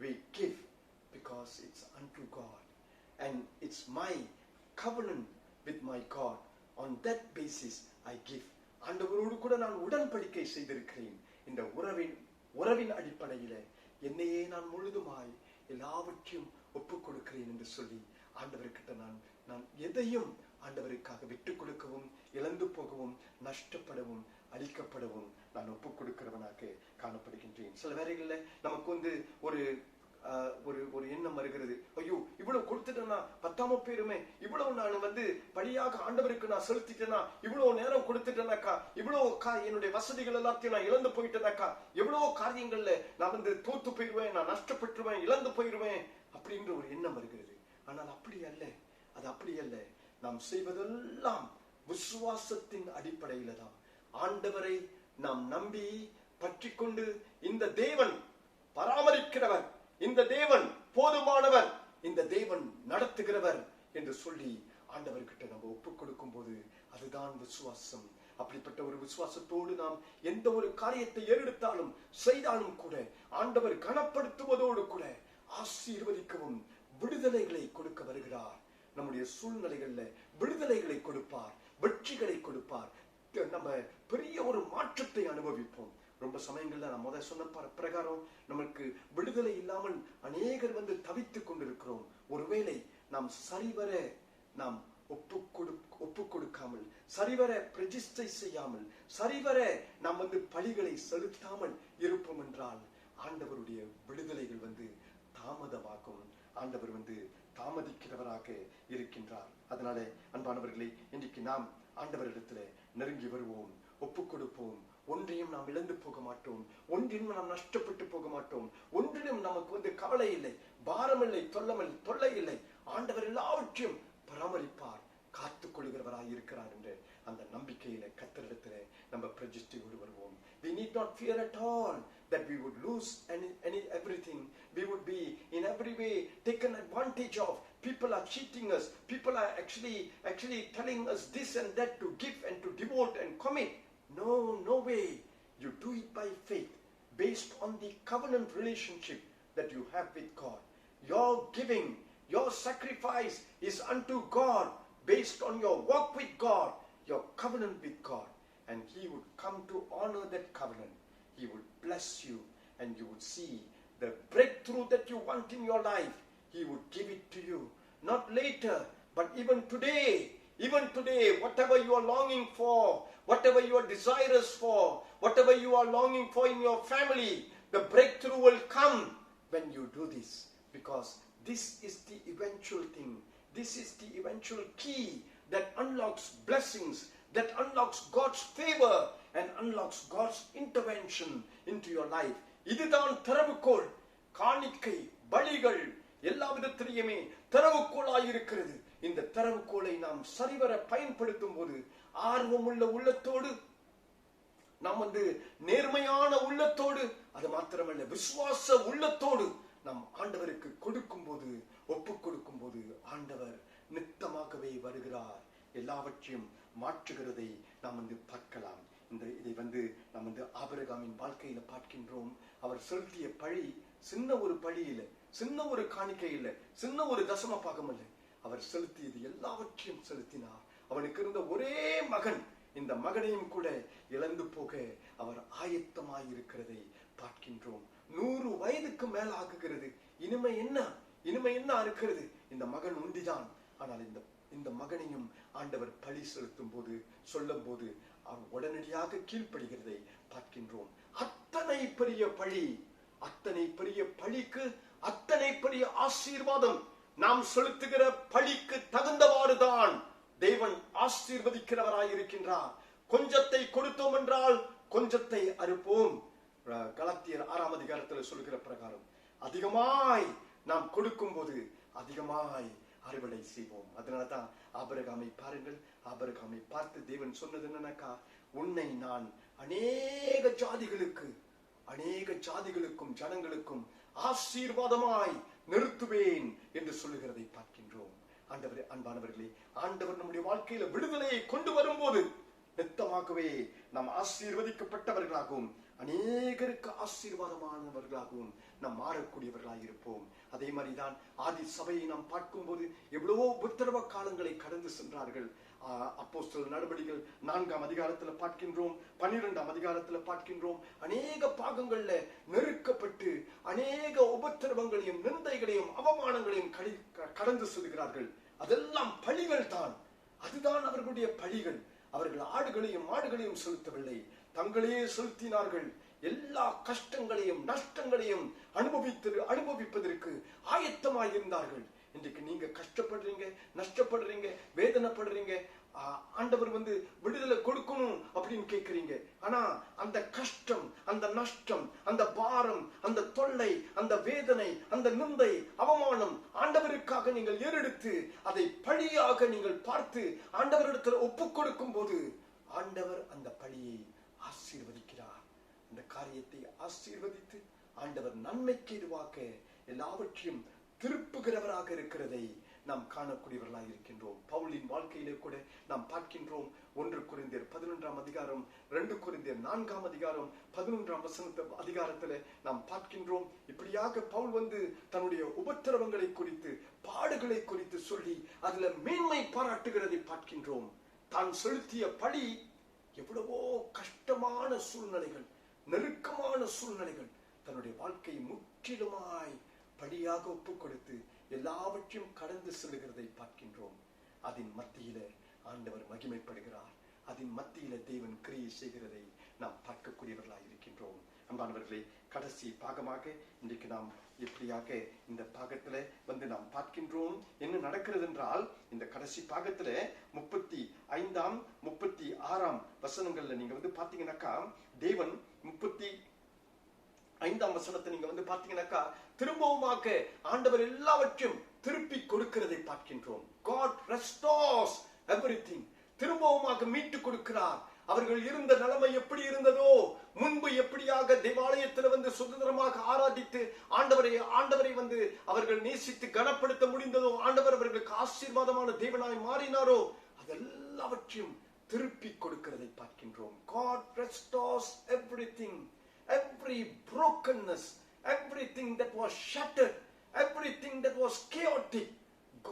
We give because it's unto God. And it's my covenant with my God. On that basis I give. ஆண்டவரோடு கூட நான் உடன்படிக்கை செய்திருக்கிறேன். இந்த உறவின் அடிப்படையில என்னையே நான் முழுதுமாய் எல்லாவற்றையும் ஒப்புக் கொடுக்கிறேன் என்று சொல்லி ஆண்டவர்கிட்ட நான் எதையும் ஆண்டவருக்காக விட்டுக் கொடுக்கவும், இழந்து போகவும், நஷ்டப்படவும், அழிக்கப்படவும் நான் ஒப்புக் கொடுக்கிறவனாக காணப்படுகின்றேன். சில வேளைகள்ல நமக்கு ஒரு எண்ணம் வருகிறது, ஐயோ இவ்வளவு கொடுத்துட்டேன்னா பத்தாம போயிருமே, இவ்வளவு நான் பலியாக ஆண்டவருக்கு நான் செலுத்திட்டேனா, இவ்வளவு நேரம் கொடுத்துட்டேனாக்கா, இவ்வளவு என்னுடைய வசதிகள் எல்லாத்தையும் நான் இழந்து போயிட்டேனாக்கா, எவ்வளவோ காரியங்கள்ல நான் தோத்து போயிடுவேன், நான் நஷ்டப்பட்டுருவேன், இழந்து போயிடுவேன் அப்படின்ற ஒரு எண்ணம் வருகிறது. ஆனால் அப்படி அல்ல, அது அப்படி அல்ல. நாம் செய்வதெல்லாம் விசுவாசத்தின் அடிப்படையில தான். ஆண்டவரை நாம் நம்பி பற்றி கொண்டு, இந்த தேவன் பராமரிக்கிறவர், இந்த தேவன் போதுமானவர், இந்த தேவன் நடத்துகிறவர் என்று சொல்லி ஆண்டவர்கிட்ட நம்ம ஒப்புக் கொடுக்கும் போது அதுதான் விசுவாசம். அப்படிப்பட்ட ஒரு விசுவாசத்தோடு நாம் எந்த ஒரு காரியத்தை ஏறெடுத்தாலும் செய்தாலும் கூட ஆண்டவர் கனப்படுத்துவதோடு கூட ஆசீர்வதிக்கவும் விடுதலைகளை கொடுக்க வருகிறார். நம்முடைய சூழ்நிலைகள்ல விடுதலைகளை கொடுப்பார், வெற்றிகளை கொடுப்பார். நம்ம பெரிய ஒரு மாற்றத்தை அனுபவிப்போம். ரொம்ப சமயங்கள்ல நான் முதல் சொன்ன பிரகாரம் நமக்கு விடுதலை இல்லாமல் அநேகர் தவித்துக் கொண்டிருக்கிறோம். ஒருவேளை நாம் சரிவர நாம் ஒப்பு கொடுக்காமல், சரிவர ரெஜிஸ்டர் செய்யாமல், சரிவர நாம் பலிகளை செலுத்தாமல் இருப்போம் என்றால் ஆண்டவருடைய விடுதலைகள் தாமதமாகும். ஆண்டவர் தாமதிக்கிறவராக இருக்கின்றார். அதனால அன்பானவர்களே, இன்றைக்கு நாம் ஆண்டவரிடத்துல நெருங்கி வருவோம், ஒப்பு கொடுப்போம். ஒன்றையும் நாம் இழந்து போக மாட்டோம், ஒன்றிலும் நாம் நஷ்டப்பட்டு போக மாட்டோம், ஒன்றிலும் நமக்கு கவலை இல்லை, பாரம் இல்லை, தொல்லை இல்லை. ஆண்டவர் எல்லாவற்றையும் பராமரிப்பார், காத்துக் கொள்கிறவராய் இருக்கிறார் என்ற அந்த நம்பிக்கையில கர்த்தரிடத்துல நம்ம பிரதிஷ்டையோடு வருவோம். We need not fear at all that we would lose everything. We would be in every way taken advantage of. People are cheating us. People are actually telling us this and that to give and to devote and commit. No way. You do it by faith, based on the covenant relationship that you have with God. Your giving, your sacrifice is unto God, based on your walk with God, your covenant with God. And He would come to honor that covenant. He would bless you, and you would see the breakthrough that you want in your life. He would give it to you. Not later, but even today. Even today, whatever you are longing for, whatever you are desirous for, whatever you are longing for in your family, the breakthrough will come when you do this. Because this is the eventual thing. This is the eventual key that unlocks blessings, that unlocks God's favor and unlocks God's intervention into your life. இதுதான் திறவுகோல். காணிக்கை, பலிகள் எல்லா விதத்திலேயுமே திறவுகோலாய் இருக்கிறது. இந்த திறவுகோலை நாம் சரிவர பயன்படுத்தும் போது, ஆர்வமுள்ள உள்ளத்தோடு, நாம் நேர்மையான உள்ளத்தோடு, அது மாத்திரமல்ல விசுவாச உள்ளத்தோடு நாம் ஆண்டவருக்கு கொடுக்கும் போது, ஒப்பு கொடுக்கும் போது ஆண்டவர் நித்தமாகவே வருகிறார். எல்லாவற்றையும் மாற்றுகிறதை நாம் பார்க்கலாம். இதை நாம் ஆபிரகாமின் வாழ்க்கையில பார்க்கின்றோம். அவர் செலுத்திய பழி சின்ன ஒரு பழி இல்லை, சின்ன ஒரு காணிக்கை இல்லை, சின்ன ஒரு தசம பாகம் இல்லை. அவர் செலுத்தியது எல்லாவற்றையும் செலுத்தினார். அவனுக்கு இருந்த ஒரே மகன், இந்த மகனையும் கூட இழந்து போக அவர் ஆயத்தமாயிருக்கிறதை பார்க்கின்றோம். 100 வயதுக்கு மேல ஆகுகிறது. இனிமை என்ன இருக்கிறது? இந்த மகன் உண்டிதான். ஆனால் இந்த மகனையும் ஆண்டவர் பழி செலுத்தும் போது, சொல்லும் போது அவர் உடனடியாக கீழ்ப்படுகிறதை பார்க்கின்றோம். அத்தனை பெரிய பழி, அத்தனை பெரிய பழிக்கு அத்தனை பெரிய ஆசீர்வாதம். நாம் செலுத்துகிற பழிக்கு தகுந்தவாறுதான் தேவன் ஆசீர்வதிக்கிறவராய் இருக்கின்றார். கொஞ்சத்தை கொடுத்தோம் என்றால் கொஞ்சத்தை அறுப்போம். கலாத்தியர் 6ஆம் அதிகாரத்தில் சொல்கிற பிரகாரம் அதிகமாய் நாம் கொடுக்கும் போது அதிகமாய் அறுவடை செய்வோம். அதனாலதான் ஆபிரகாமை பாருங்கள். ஆபிரகாமை பார்த்து தேவன் சொன்னது என்னன்னாக்கா, உன்னை நான் அநேக ஜாதிகளுக்கும் ஜனங்களுக்கும் ஆசீர்வாதமாய் நிறுத்துவேன் என்று சொல்லுகிறதை பார்க்கின்றோம். ஆண்டவரே, அன்பானவர்களே, ஆண்டவர் நம்முடைய வாழ்க்கையில விடுதலையை கொண்டு வரும்போது நித்தமாகவே நாம் ஆசீர்வதிக்கப்பட்டவர்களாகவும் அநேகருக்கு ஆசீர்வாதமானவர்களாகவும் நாம் மாறக்கூடியவர்களாக இருப்போம். அதே மாதிரிதான் ஆதி சபையை நாம் பார்க்கும்போது எவ்வளவோ உபத்திரவ காலங்களை கடந்து சென்றார்கள். அப்போஸ்தலர் நடவடிக்கைகள் 4ஆம் அதிகாரத்துல பார்க்கின்றோம், 12ஆம் அதிகாரத்துல பார்க்கின்றோம். அநேக பாகங்கள்ல நெருக்கப்பட்டு அநேக உபத்திரவங்களையும் நிந்தைகளையும் அவமானங்களையும் கடந்து செல்கிறார்கள். அதெல்லாம் பழிகள் தான். அதுதான் அவர்களுடைய பழிகள். அவர்கள் ஆடுகளையும் மாடுகளையும் செலுத்தவில்லை, தங்களே செலுத்தினார்கள். எல்லா கஷ்டங்களையும் நஷ்டங்களையும் அனுபவிப்பதற்கு ஆயத்தமாய் இருந்தார்கள். இன்றைக்கு நீங்க கஷ்டப்படுறீங்க, நஷ்டப்படுறீங்க, வேதனைப்படுறீங்க, ஆண்டவர் விடுதலை கொடுக்கணும் அப்படின்னு கேட்கிறீங்க. ஆனா அந்த கஷ்டம், அந்த நஷ்டம், அந்த பாரம், அந்த தொல்லை, அந்த வேதனை, அந்த நிந்தை, அவமானம் ஆண்டவருக்காக நீங்கள் ஏறெடுத்து அதை பழியாக நீங்கள் பார்த்து ஆண்டவரிடத்தில் ஒப்பு கொடுக்கும் போது ஆண்டவர் அந்த பழியை ஆசீர்வதிக்கிறார். அந்த காரியத்தை ஆசீர்வதித்து ஆண்டவர் நன்மைக்கு இதுவாக்க எல்லாவற்றையும் திருப்புகிறவராக இருக்கிறதை நாம் காணக்கூடியவர்களாய் இருக்கின்றோம். பவுலின் வாழ்க்கையிலே கூட நாம் பார்க்கின்றோம். 1 கொரிந்தியர் 11 அதிகாரம், 2 கொரிந்தியர் 4 அதிகாரம் 11 அதிகாரத்திலே நாம் பார்க்கின்றோம். இப்படியாக பவுல் தன்னுடைய உபத்திரவங்களை குறித்து, பாடுகளை குறித்து சொல்லி அதுல மேன்மை பாராட்டுகிறதை பார்க்கின்றோம். தான் செலுத்திய பழி எவ்வளவோ கஷ்டமான சூழ்நிலைகள், நெருக்கமான சூழ்நிலைகள், தன்னுடைய வாழ்க்கையை முற்றிலுமாய் பழியாக ஒப்புக் கொடுத்து எல்லாவற்றையும் கடந்து செல்கிறதை பார்க்கின்றோம். அதன் மத்தியில ஆண்டவர் மகிமைப்படுகிறார். அதன் மத்தியில தேவன் கிரியை செய்கிறதை நாம் பார்க்கக்கூடியவர்களாக இருக்கின்றோம். அன்பானவர்களே, கடைசி பாகமாக இன்றைக்கு நாம் எப்படியாக இந்த பாகத்துல நாம் பார்க்கின்றோம். என்ன நடக்கிறது என்றால், இந்த கடைசி பாகத்துல 35, 36 வசனங்கள்ல நீங்க பாத்தீங்கன்னாக்கா, தேவன் 35 வசனத்தை நீங்க பாத்தீங்கன்னாக்கா, திரும்பவுமாக ஆண்டவர் எல்லாவற்றையும் திருப்பி கொடுக்கிறதை பார்க்கின்றோம். God restores everything. திரும்பவுமாக மீட்டு கொடுக்கிறார். அவர்கள் இருந்த நிலைமை எப்படி இருந்ததோ, முன்பு எப்படியாக தேவாலயத்தில் சுதந்திரமாக ஆராதித்து ஆண்டவரை அவர்கள் நேசித்து கனப்படுத்த முடிந்ததோ, ஆண்டவர் அவர்களுக்கு ஆசீர்வாதமான தேவனாய் மாறினாரோ, அதெல்லாவற்றையும் திருப்பி கொடுக்கிறதை பார்க்கின்றோம். God restores everything. Every brokenness, everything that was shattered, everything that was chaotic,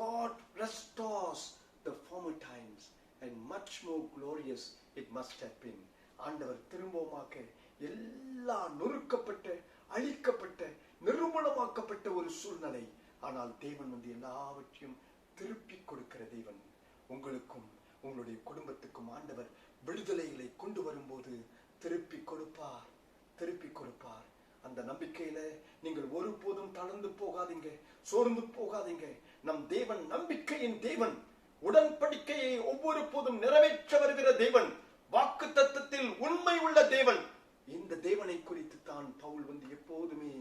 God restores the former times, and much more glorious it must have been. ஆண்டவர் திரும்பவுமாக எல்லா நொறுக்கப்பட்ட, அழிக்கப்பட்ட, நிர்மூலமாக்கப்பட்ட ஒரு சூழ்நிலை, ஆனால் தேவன் எல்லாவற்றையும் திருப்பி கொடுக்கிற தேவன். உங்களுக்கும் உங்களுடைய குடும்பத்துக்கும் ஆண்டவர் விடுதலைகளை கொண்டு வரும்போது திருப்பி கொடுப்பார், திருப்பி கொடுப்பார். அந்த நம்பிக்கையில நீங்கள் ஒருபோதும் தளர்ந்து போகாதீங்க, சோர்ந்து போகாதீங்க. நம் தேவன் நம்பிக்கையின் தேவன், உடன்படிக்கையை ஒவ்வொரு போதும் நிறைவேற்ற வருகிற தேவன், வாக்கு தத்தத்தில் உண்மை உள்ள தேவன். இந்த தேவனை குறித்து தான் பவுல் எப்போதுமே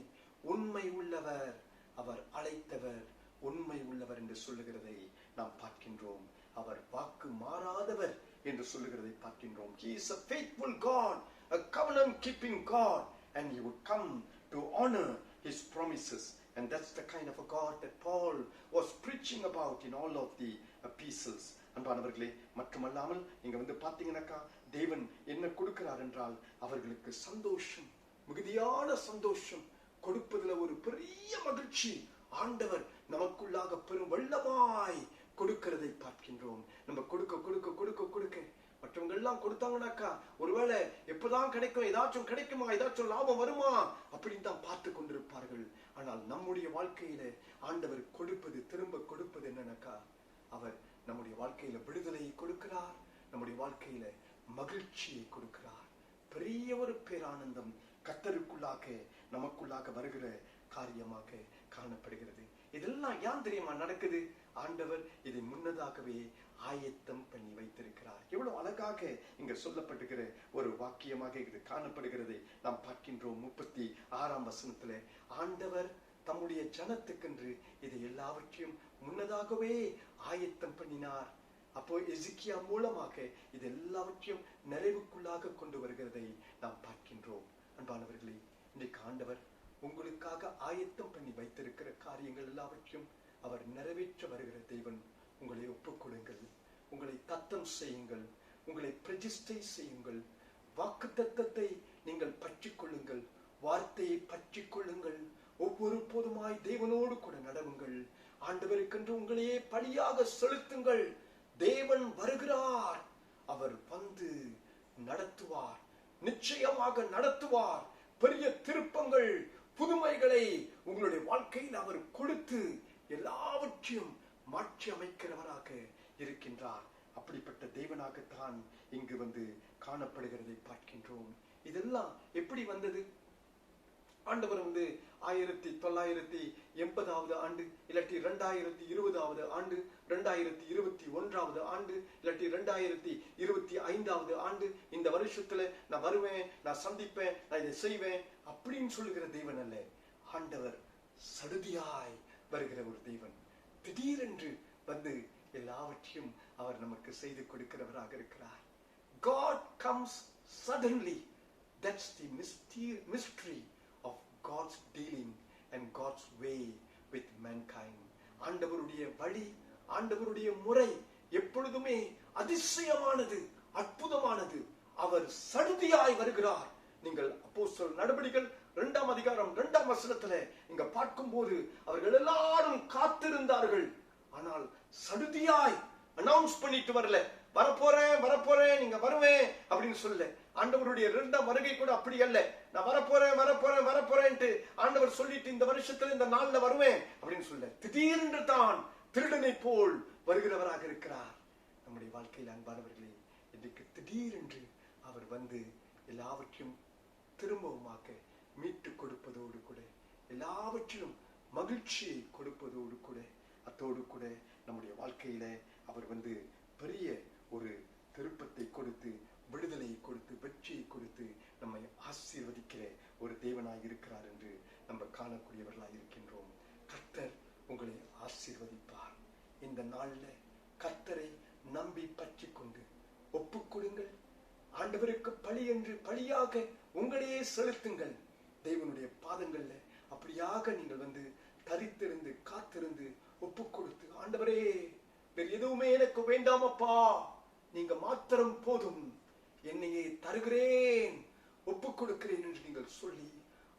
உண்மை உள்ளவர், அவர் அழைத்தவர், உண்மை உள்ளவர் என்று சொல்லுகிறதை நாம் பார்க்கின்றோம். அவர் வாக்கு மாறாதவர் என்று சொல்லுகிறதை பார்க்கின்றோம். He is a faithful God, a covenant keeping God, and he would come to honor his promises. And that's the kind of a God that Paul was preaching about in all of the epistles. அன்பானவர்களே, மட்டுமல்லாமல் நீங்க பாத்தீங்கன்னாக்கா, தேவன் என்ன கொடுக்கிறார் என்றால், அவர்களுக்கு சந்தோஷம், மிகுதியான சந்தோஷம் கொடுப்பதில் ஒரு பெரிய மகிழ்ச்சி ஆண்டவர் நமக்குள்ளாக பெரும் வெள்ளமாய் கொடுக்கிறதை பார்க்கின்றோம். நம்ம கொடுக்க கொடுக்க கொடுக்க கொடுக்க மற்றவங்க எல்லாம் கொடுத்தாங்கன்னாக்கா, ஒருவேளை எப்பதான் கிடைக்கும், ஏதாச்சும் கிடைக்குமா, ஏதாச்சும் லாபம் வருமா அப்படின்னு தான் பார்த்து கொண்டிருப்பார்கள். ஆனால் நம்முடைய வாழ்க்கையில ஆண்டவர் கொடுப்பது, திரும்ப கொடுப்பது என்னன்னாக்கா, அவர் நம்முடைய வாழ்க்கையில விடுதலையை கொடுக்கிறார், நம்முடைய வாழ்க்கையில மகிழ்ச்சியை கொடுக்கிறார். பெரிய ஒரு பேரானந்தம் கர்த்தருக்குள்ளாக நமக்குள்ளாக வருகிற காரியமாக காணப்படுகிறது. இதெல்லாம் ஏன் தெரியுமா நடக்குது? ஆண்டவர் இதை முன்னதாகவே ஆயத்தம் பண்ணி வைத்திருக்கிறார். எவ்வளவு அழகாக இங்க சொல்லப்படுகிற ஒரு வாக்கியமாக இது காணப்படுகிறதை நாம் பார்க்கின்றோம். 36 வசனத்துல ஆண்டவர் தம்முடைய ஜனத்துக்கென்று இதை எல்லாவற்றையும் முன்னதாகவே ஆயத்தம் பண்ணினார். அப்போ எசேக்கியா மூலமாக இது எல்லாவற்றையும் நிறைவுக்குள்ளாக கொண்டு வருகிறதை நாம் பார்க்கின்றோம். அன்பானவர்களே, இன்றைக்கு ஆண்டவர் உங்களுக்காக ஆயத்தம் பண்ணி வைத்திருக்கிற காரியங்கள் எல்லாவற்றையும் அவர் நிறைவேற்ற வருகிற தேவன். உங்களை ஒப்புக்கொடுங்கள், உங்களை தத்தம் செய்யுங்கள், உங்களை பிரதிஷ்டை செய்யுங்கள். வாக்கு தத்தத்தை நீங்கள் பற்றிக் கொள்ளுங்கள், வார்த்தையை பற்றிக் கொள்ளுங்கள். ஒவ்வொரு போதுமாய் தேவனோடு கூட நடவுங்கள். ஆண்டவருக்கென்று உங்களையே பலியாக செலுத்துங்கள். தேவன் வருகிறார், அவர் நடத்துவார், நிச்சயமாக நடத்துவார். பெரிய திருப்பங்கள், புதுமைகளை உங்களுடைய வாழ்க்கையில் அவர் கொடுத்து எல்லாவற்றையும் மாற்றி அமைக்கிறவராக இருக்கின்றார். அப்படிப்பட்ட தேவனாகத்தான் இங்கு காணப்படுகிறதை பார்க்கின்றோம். இதெல்லாம் எப்படி வந்தது? ஆண்டவர் 1980 ஆண்டு, இல்லாட்டி 2020 ஆண்டு, 2021 ஆண்டு, இல்லாட்டி 2025 ஆண்டு, இந்த வருஷத்துல நான் வருவேன், நான் சந்திப்பேன், நான் இதை செய்வேன் அப்படின்னு சொல்லுகிற தேவன் அல்ல. ஆண்டவர் சடுதியாய் வருகிற ஒரு தேவன். திடீரென்று எல்லாவற்றையும் அவர் நமக்கு செய்து கொடுக்கிறவராக இருக்கிறார். God comes suddenly. That's the mystery of God's dealing and God's way with mankind. ஆண்டவருடைய வழி, ஆண்டவருடைய முறை எப்பொழுதுமே அதிசயமானது, அற்புதமானது. அவர் சடுதியாய் வருகிறார். நீங்கள் அப்போஸ்தலர் நடபடிகள் 2ஆம் அதிகாரம் 2ஆம் வசனத்துல நீங்க பார்க்கும்போது அவர்கள் எல்லாரும் காத்திருந்தார்கள். ஆனால் சடுதியாய் அனௌன்ஸ் பண்ணிட்டு வரல, வரப்போறேன் நீங்க வருவேன் அப்படின்னு சொல்ல. ஆண்டவருடைய 2ஆம் வருகை கூட அப்படி அல்ல. நான் வரப்போறேன்ட்டு ஆண்டவர் சொல்லிட்டு இந்த வருஷத்துல இந்த நாள்ல வருவேன் அப்படின்னு சொல்ல. திடீரென்று தான் திருடனை போல் வருகிறவராக இருக்கிறார். நம்முடைய வாழ்க்கையில் அன்பானவர்களே, இன்றைக்கு திடீரென்று அவர் வந்து எல்லாவற்றையும் திரும்பவுமாக மீட்டு கொடுப்பதோடு கூட, எல்லாவற்றிலும் மகிழ்ச்சியை கொடுப்பதோடு கூட, அத்தோடு கூட நம்முடைய வாழ்க்கையில அவர் வந்து பெரிய ஒரு திருப்பத்தை கொடுத்து, விடுதலையை கொடுத்து, வெற்றியை கொடுத்து நம்மை ஆசீர்வதிக்கிற ஒரு தேவனாய் இருக்கிறார் என்று நம்ம காணக்கூடியவர்களாய் இருக்கின்றோம். கர்த்தர் உங்களை ஆசீர்வதிப்பார். இந்த நாள்ல கர்த்தரை நம்பி பற்றி கொண்டு ஒப்புக்கொடுங்கள். ஆண்டவருக்கு பழி என்று பழியாக உங்களையே செலுத்துங்கள். தேவனுடைய பாதங்கள்ல அப்படியாக நீங்கள் வந்து தரித்திருந்து காத்திருந்து ஒப்பு கொடுத்து, ஆண்டவரே வேறு எதுவுமே எனக்கு வேண்டாமப்பா, நீங்க மாத்திரம் போதும், என்னையே தருகிறேன், ஒப்பு கொடுக்கிறேன் என்று நீங்கள் சொல்லி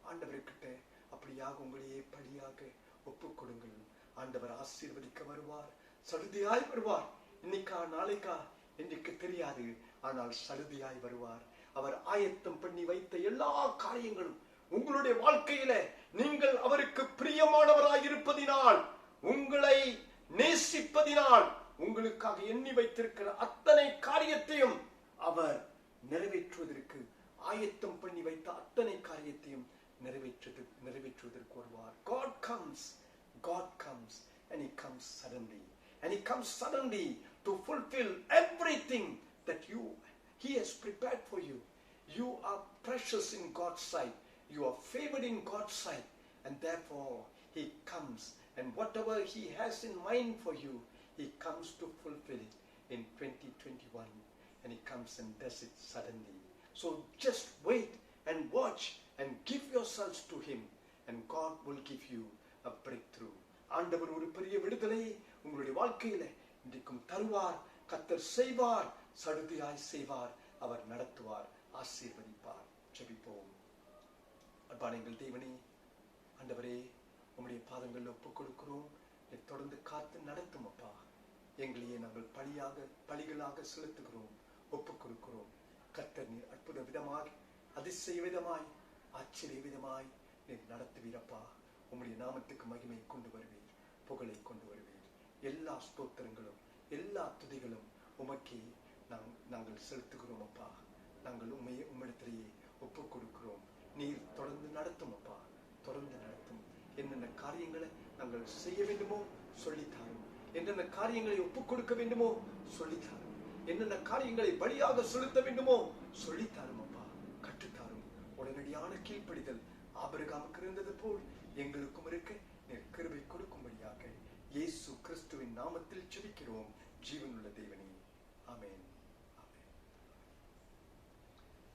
ஆண்டவர்கிட்ட அப்படியாக உங்களையே பழியாக ஒப்பு கொடுங்கள். ஆண்டவர் ஆசீர்வதிக்க வருவார், சடுதியாய் வருவார். இன்னைக்கா நாளைக்கா இன்றைக்கு தெரியாது, ஆனால் சடுதியாய் வருவார். அவர் ஆயத்தம் பண்ணி வைத்த எல்லா காரியங்களும் உங்களுடைய வாழ்க்கையில நீங்கள் அவருக்கு பிரியமானவராய் இருப்பதினால், உங்களை நேசிப்பதினால், உங்களுக்காக எண்ணி வைத்திருக்கிற அத்தனை காரியத்தையும் அவர் நிறைவேற்றுவதற்கு, ஆயத்தம் பண்ணி வைத்த அத்தனை காரியத்தையும் நிறைவேற்றுவதற்கு வருவார். God comes and he comes suddenly, and he comes suddenly to fulfill everything that he has prepared for you. You are precious in God's sight, you are favored in God's sight, and therefore he comes, and whatever he has in mind for you, he comes to fulfill it in 2021, and he comes and does it suddenly. So just wait and watch and give yourselves to him, and God will give you a breakthrough. ஆண்டவர் ஒரு பெரிய விடுதலை உங்களுடைய வாழ்க்கையில இன்றைக்கும் தருவார். கர்த்தர் செய்வார், சடுதியாய் செய்வார், அவர் நடத்துவார், ஆசீர்வதிப்பார். ஜெபிப்போம். அன்பான எங்கள் தேவனே, ஆண்டவரே, உம்முடைய பாதங்களில் ஒப்புக் கொடுக்கிறோம். தொடர்ந்து காத்து நடத்தும் அப்பா. எங்களையே நாங்கள் பலிகளாக செலுத்துகிறோம், ஒப்புக் கொடுக்கிறோம். கர்த்தர் நீர் அற்புத விதமாய், அதிசய விதமாய், ஆச்சரிய விதமாய் நீர் நடத்துவீரப்பா. உம்முடைய நாமத்துக்கு மகிமை கொண்டு வருவீர், புகழை கொண்டு வருவீர். எல்லா ஸ்தோத்திரங்களும் எல்லா துதிகளும் உமக்கே நாங்கள் செலுத்துகிறோம் அப்பா. நாங்கள் உம்மிடத்திலேயே ஒப்புக் கொடுக்கிறோம். நீர் தொடர்ந்து நடத்தும் அப்பா, தொடர்ந்து நடத்தும். என்னென்ன காரியங்களை நாங்கள் செய்ய வேண்டுமோ சொல்லித்தாரும், என்னென்ன காரியங்களை ஒப்புக் கொடுக்க வேண்டுமோ சொல்லித்தாரும், என்னென்ன காரியங்களை பலியாக செலுத்த வேண்டுமோ சொல்லித்தாரும் அப்பா, கற்றுத்தாரும். உடனடியான கீழ்ப்படிதல் ஆபிரகாமுக்கு இருந்தது போல் எங்களுக்கும் இருக்க நீர் கிருபை கொடுக்கும்படியாக இயேசு கிறிஸ்துவின் நாமத்தில் ஜெபிக்கிறோம் ஜீவனுள்ள தேவனே, ஆமென்.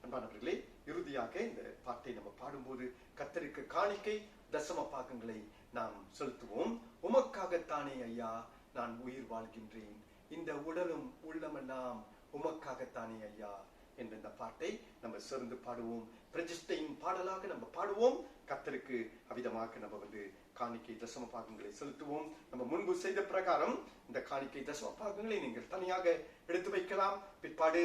அன்பானவர்களே, இறுதியாக இந்த பாட்டை நம்ம பாடும்போது கர்த்தருக்கு காணிக்கை தசம பாகங்களை நாம் செலுத்துவோம். உமக்காகத்தானே ஐயா நான் உயிர் வாழ்கின்றேன், இந்த உடலும் உள்ளமெல்லாம் உமக்காகத்தானே ஐயா என்ற இந்த பாட்டை நம்ம சேர்ந்து பாடுவோம். பிரதிஷ்டையின் பாடலாக நம்ம பாடுவோம். கர்த்தருக்கு அவிதமாக நம்ம வந்து காணிக்கை தசம பாகங்களை செலுத்துவோம். நம்ம முன்பு செய்த பிரகாரம் இந்த காணிக்கை தசம பாகங்களை நீங்கள் தனியாக எடுத்து வைக்கலாம். பிற்பாடு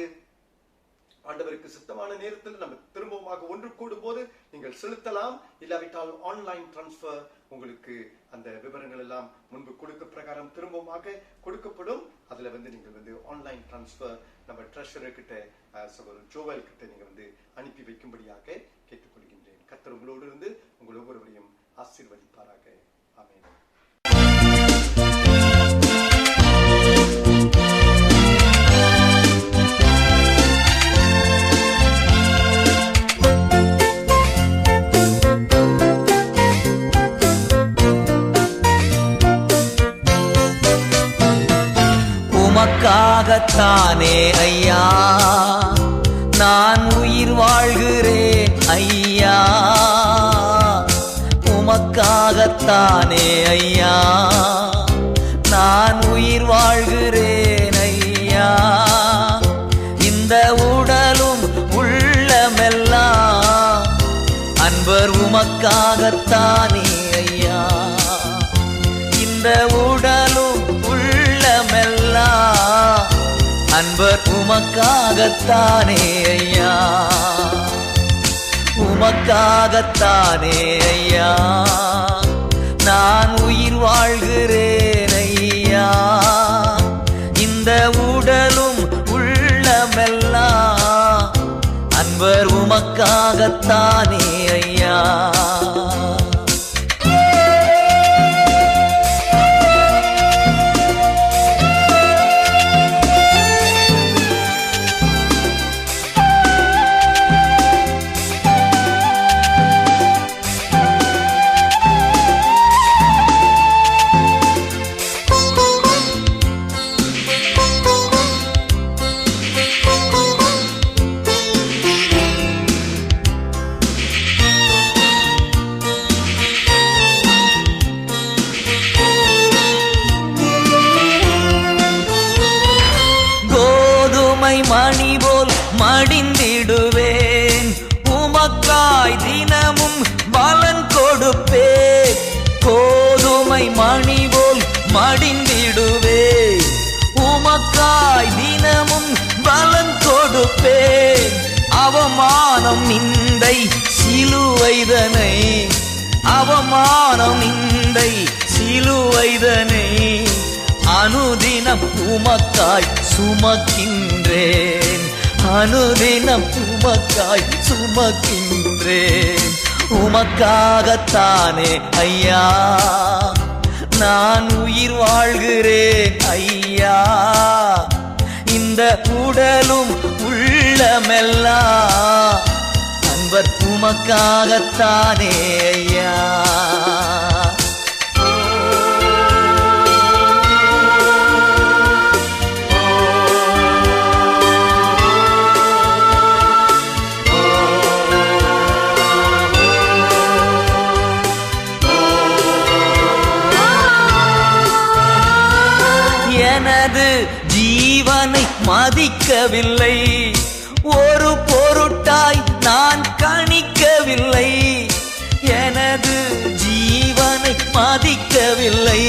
ஆண்டவருக்கு சித்தமான நேரத்தில் நம்ம திரும்பமாக ஒன்று கூடும் போது நீங்கள் செலுத்தலாம். இல்லாவிட்டால் ஆன்லைன் டிரான்ஸ்பர் உங்களுக்கு அந்த விவரங்கள் எல்லாம் முன்பு கொடுத்த பிரகாரம் திரும்பமாக கொடுக்கப்படும். அதுல வந்து நீங்கள் வந்து ஆன்லைன் டிரான்ஸ்பர் நம்ம ட்ரெஷரர் கிட்ட, சகோதரர் ஜோவல் கிட்ட நீங்க வந்து அனுப்பி வைக்கும்படியாக கேட்டுக்கொள்கின்றேன். கர்த்தர் உங்களோடு இருந்து உங்கள் ஒவ்வொருவரையும் ஆசீர்வதிப்பாராக. ஆமென். உமக்காகத்தானே ஐயா நான் உயிர் வாழ்கிறேன் ஐயா, உமக்காகத்தானே ஐயா உயிர் வாழ்கிறேன் ஐயா. இந்த உடலும் உள்ளமெல்லாம் அன்பர் உமக்காகத்தானே ஐயா. இந்த உடலும் உள்ளமெல்லாம் அன்பர் உமக்காகத்தானே ஐயா. உமக்காகத்தானே ஐயா நான் உயிர் வாழ்கிறேன் ஐயா. இந்த உடலும் உள்ளமெல்லாம் அன்பர் உமக்காகத்தானே ஐயா. மணி போல் மடிந்திடுவேன் உமக்காய் தினமும் பலன் கொடுப்பேன். கோதுமை மணி போல் மடிந்திடுவேன் உமக்காய் தினமும் பலன் கொடுப்பேன். அவமானம் நிந்தை சிலுவைதனை அவமானம் நிந்தை சிலுவைதனை அனுதினம் உமக்காய் சுமக்கின்றேன். அனுதினம் உமக்காய் சுமக்கின்றேன். உமக்காகத்தானே ஐயா நான் உயிர் வாழ்கிறேன் ஐயா. இந்த உடலும் உள்ளமெல்லாம் அன்பர் உமக்காகத்தானே ஐயா. எனது ஜீவனை மதிக்கவில்லை ஒரு பொருட்டாய் நான் கணிக்கவில்லை. எனது ஜீவனை மதிக்கவில்லை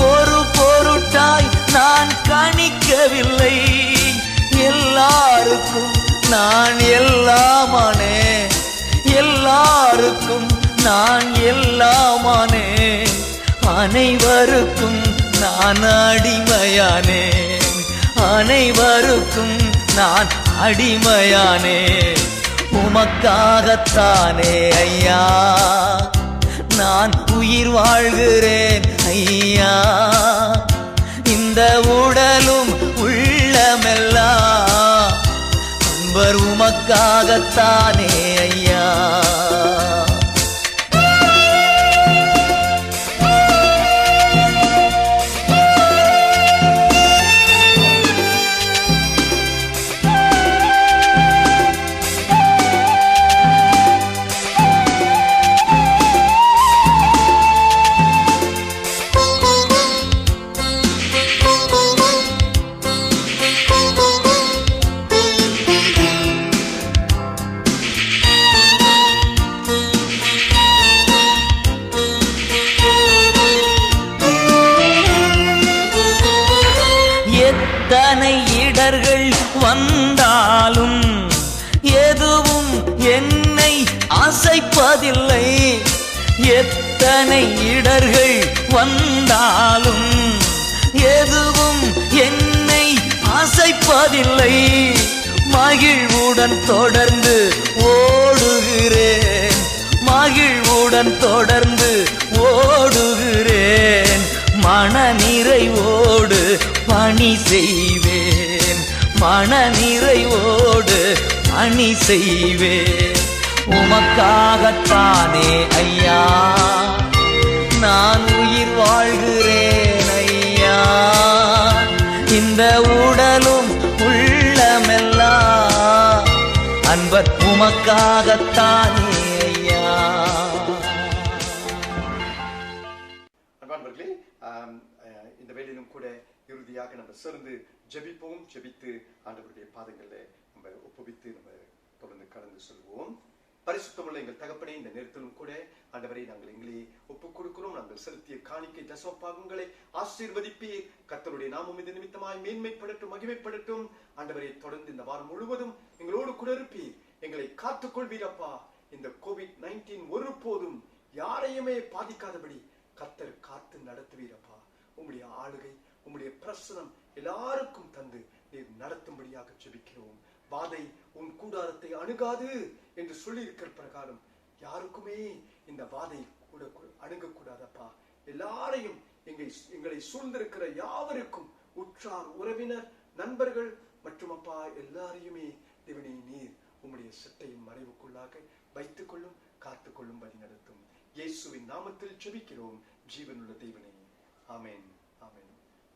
ஒரு பொருட்டாய் நான் கணிக்கவில்லை. எல்லாருக்கும் நான் எல்லாமானே எல்லாருக்கும் நான் எல்லாமானே. அனைவருக்கும் நான் அடிமையானேன் அனைவருக்கும் நான் அடிமையானேன். உமக்காகத்தானே ஐயா நான் உயிர் வாழ்கிறேன் ஐயா. இந்த உடலும் உள்ளமெல்லாம் அன்பர் உமக்காகத்தானே ஐயா. எத்தனை இடர்கள் வந்தாலும் எதுவும் என்னை அசைப்பதில்லை. எத்தனை இடர்கள் வந்தாலும் எதுவும் என்னை அசைப்பதில்லை. மகிழ்வுடன் தொடர்ந்து ஓடுகிறேன் மகிழ்வுடன் தொடர்ந்து ஓடுகிறேன். மனநிறைவோடு பணி செய்வேன் மனநிறைவோடு பணி செய்வேன். உமக்காகத்தானே ஐயா நான் உயிர் வாழ்கிறேன் ஐயா. இந்த உடலும் உள்ளமெல்லாம் அன்பர் உமக்காகத்தானே ஐயா. அன்பானவர்களே, இந்த வேளையிலும் கூட இறுதியாக நம்ம சேர்ந்து ஜெபிப்போம். ஜெபித்து ஆண்டவருடைய பாதங்களில் நம்ம ஒப்புவித்து நம்ம தொடர்ந்து கடந்து செல்வோம். பரிசுத்தமுள்ள எங்கள் தகப்பனே, இந்த நேரத்திலும் கூட ஆண்டவரை நாங்கள் எங்களை ஒப்புக் கொடுக்கிறோம். நாங்கள் செலுத்திய காணிக்கை தசமபாகங்களை ஆசீர்வதிப்பீர். கர்த்தருடைய நாமம் இது நிமித்தமாய் மேன்மைப்படட்டும், மகிமைப்படட்டும். ஆண்டவரை தொடர்ந்து இந்த வாரம் முழுவதும் எங்களோடு கூட இருப்பீர். எங்களை காத்துக் கொள்வீரப்பா. இந்த COVID-19 ஒருபோதும் யாரையுமே பாதிக்காதபடி கர்த்தர் காத்து நடத்துவீரப்பா. உம்முடைய ஆளுகை, உம்முடைய பிரசனம் எல்லாருக்கும் தந்து நீர் நடத்தும்படியாக ஜெபிக்கிறோம். வாதை உன் கூடாரத்தை அணுகாது என்று சொல்லி இருக்கிற பிரகாரம் யாருக்குமே இந்த வாதை கூட அணுகக்கூடாதப்பா. எல்லாரையும் எங்களை சூழ்ந்திருக்கிற யாவருக்கும், உற்றார் உறவினர் நண்பர்கள் மற்றும் அப்பா எல்லாரையுமே தேவனே நீர் உம்முடைய சட்டையின் மறைவுக்குள்ளாக வைத்துக் கொள்ளும், காத்துக் கொள்ளும், வழி நடத்தும். இயேசுவின் நாமத்தில் ஜெபிக்கிறோம் ஜீவனுள்ள தேவனே, ஆமென், ஆமென்.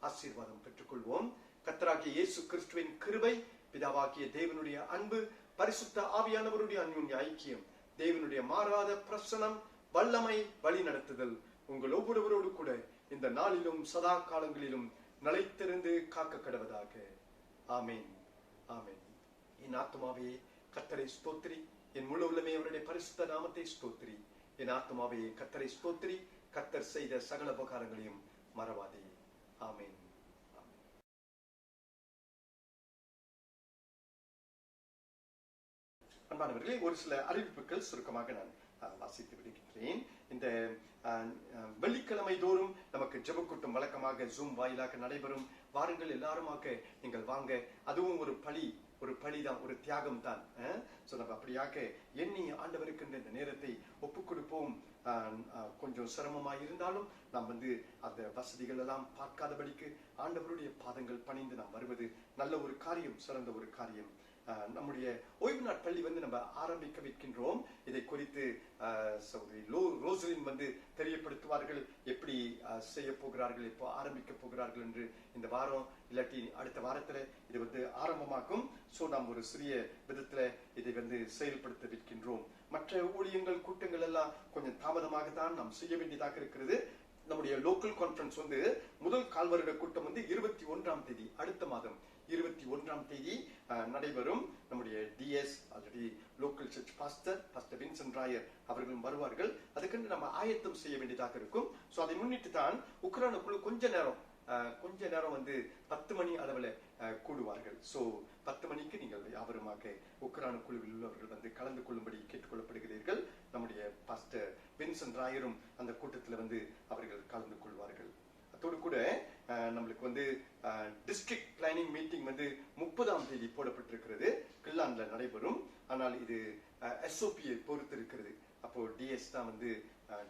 ஆசீர்வாதம் பெற்றுக்கொள்வோம். கர்த்தராகிய இயேசு கிறிஸ்துவின் கிருபை, பிதாவாகிய தேவனுடைய அன்பு, பரிசுத்த ஆவியானவருடைய அன்பின் ஐக்கியம், தேவனுடைய மாறாத பிரசனம், வல்லமை, வழி நடத்துதல் உங்கள் ஒவ்வொருவரோடு கூட இந்த நாளிலும் சதா காலங்களிலும் நிலைத்திருந்து காக்க கடவதாக. ஆமென், ஆமென். என் ஆத்துமாவே கர்த்தரை ஸ்தோத்திரி, என் முழு உள்ளமே அவருடைய பரிசுத்த நாமத்தை ஸ்தோத்திரி. என் ஆத்துமாவே கர்த்தரை ஸ்தோத்திரி, கர்த்தர் செய்த சகல உபகாரங்களையும் மறவாதே. ஆமென். அன்பானவர்களே, ஒரு சில அறிவிப்புகள் சுருக்கமாக நான் வாசித்து விடுகின்றேன். இந்த வெள்ளிக்கிழமை தோறும் நமக்கு ஜெபக்கூட்டம் வழக்கமாக ஜூம் வாயிலாக நடைபெறும். வாருங்கள், எல்லாருமாக நீங்கள் வாங்க. அதுவும் ஒரு பலிதான், ஒரு தியாகம் தான். நம்ம அப்படியாக எண்ணி ஆண்டவருக்கு இந்த நேரத்தை ஒப்புக் கொடுப்போம். கொஞ்சம் சிரமமாக இருந்தாலும் நாம் அந்த வசதிகள் எல்லாம் பார்க்காதபடிக்கு ஆண்டவருடைய பாதங்கள் பணிந்து நாம் வருவது நல்ல ஒரு காரியம், சிறந்த ஒரு காரியம். நம்முடைய ஓய்வு நாட் பள்ளி நம்ம ஆரம்பிக்க வைக்கின்றோம். இதை குறித்து சகோதரி ரோசலின் தெரியப்படுத்துவார்கள். எப்படி செய்ய போகிறார்கள், எப்போ ஆரம்பிக்க போகிறார்கள் என்று இந்த வாரம் இல்லாட்டி அடுத்த வாரத்துல இது ஆரம்பமாகும். சோ நாம் ஒரு சிறிய விதத்துல இதை செயல்படுத்த வைக்கின்றோம். மற்ற ஊழியங்கள் கூட்டங்கள் எல்லாம் கொஞ்சம் தாமதமாக தான் நாம் செய்ய வேண்டியதாக இருக்கிறது. நம்முடைய லோக்கல் கான்ஃபரன்ஸ் முதல் கால்வருட கூட்டம் 21ஆம் தேதி, அடுத்த மாதம் 21ஆம் தேதி நடைபெறும். நம்முடைய டிஎஸ் already local church pastor Vincent Rayar அவர்களும் வருவார்கள். அதுக்கு நம்ம ஆயத்தம் செய்ய வேண்டியதாக இருக்கும். சோ அதை முன்னிட்டு தான் உக்ரைன் குழு கொஞ்ச நேரம் 10 மணி அளவில் கூடுவார்கள். சோ 10 மணிக்கு நீங்கள் யாவருமாக உக்ரைன் குழுவில் உள்ளவர்கள் கலந்து கொள்ளும்படி கேட்டுக்கொள்ளப்படுகிறீர்கள். நம்முடைய பாஸ்டர் வின்சென்ட் ராயரும் அந்த கூட்டத்தில் அவர்கள் கலந்து கொள்வார்கள். அதோடு கூட நம்மளுக்கு டிஸ்ட்ரிக்ட் பிளானிங் மீட்டிங் 30ஆம் தேதி போடப்பட்டிருக்கிறது. கில்லான்ல நடைபெறும். ஆனால் இது SOP-யை பொறுத்து இருக்கிறது. அப்போ டிஎஸ் தான்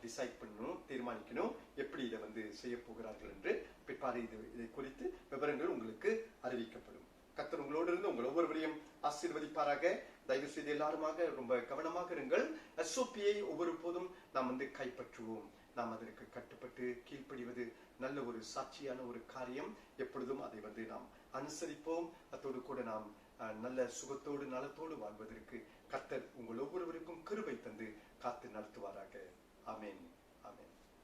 டிசைட் பண்ணணும், தீர்மானிக்கணும் எப்படி இதை செய்ய போகிறார்கள் என்று. பிற்பாடு இதை குறித்து விவரங்கள் உங்களுக்கு அறிவிக்கப்படும். கர்த்தர் உங்களோடு இருந்து உங்கள் ஒவ்வொருவரையும் ஆசீர்வதிப்பாராக. தயவு செய்து எல்லாருமாக ரொம்ப கவனமாக இருங்கள். SOP-யை ஒவ்வொரு போதும் நாம் கைப்பற்றுவோம். நாம் அதற்கு கட்டுப்பட்டு கீழ்ப்படிவது நல்ல ஒரு சாட்சியான ஒரு காரியம். எப்பொழுதும் அதை நாம் அனுசரிப்போம். அதோடு கூட நாம் நல்ல சுகத்தோடு நலத்தோடு வாழ்வதற்கு கர்த்தர் உங்கள் ஒவ்வொருவருக்கும் கிருபை தந்து காத்து நடத்துவாராக. ஆமென், ஆமென்.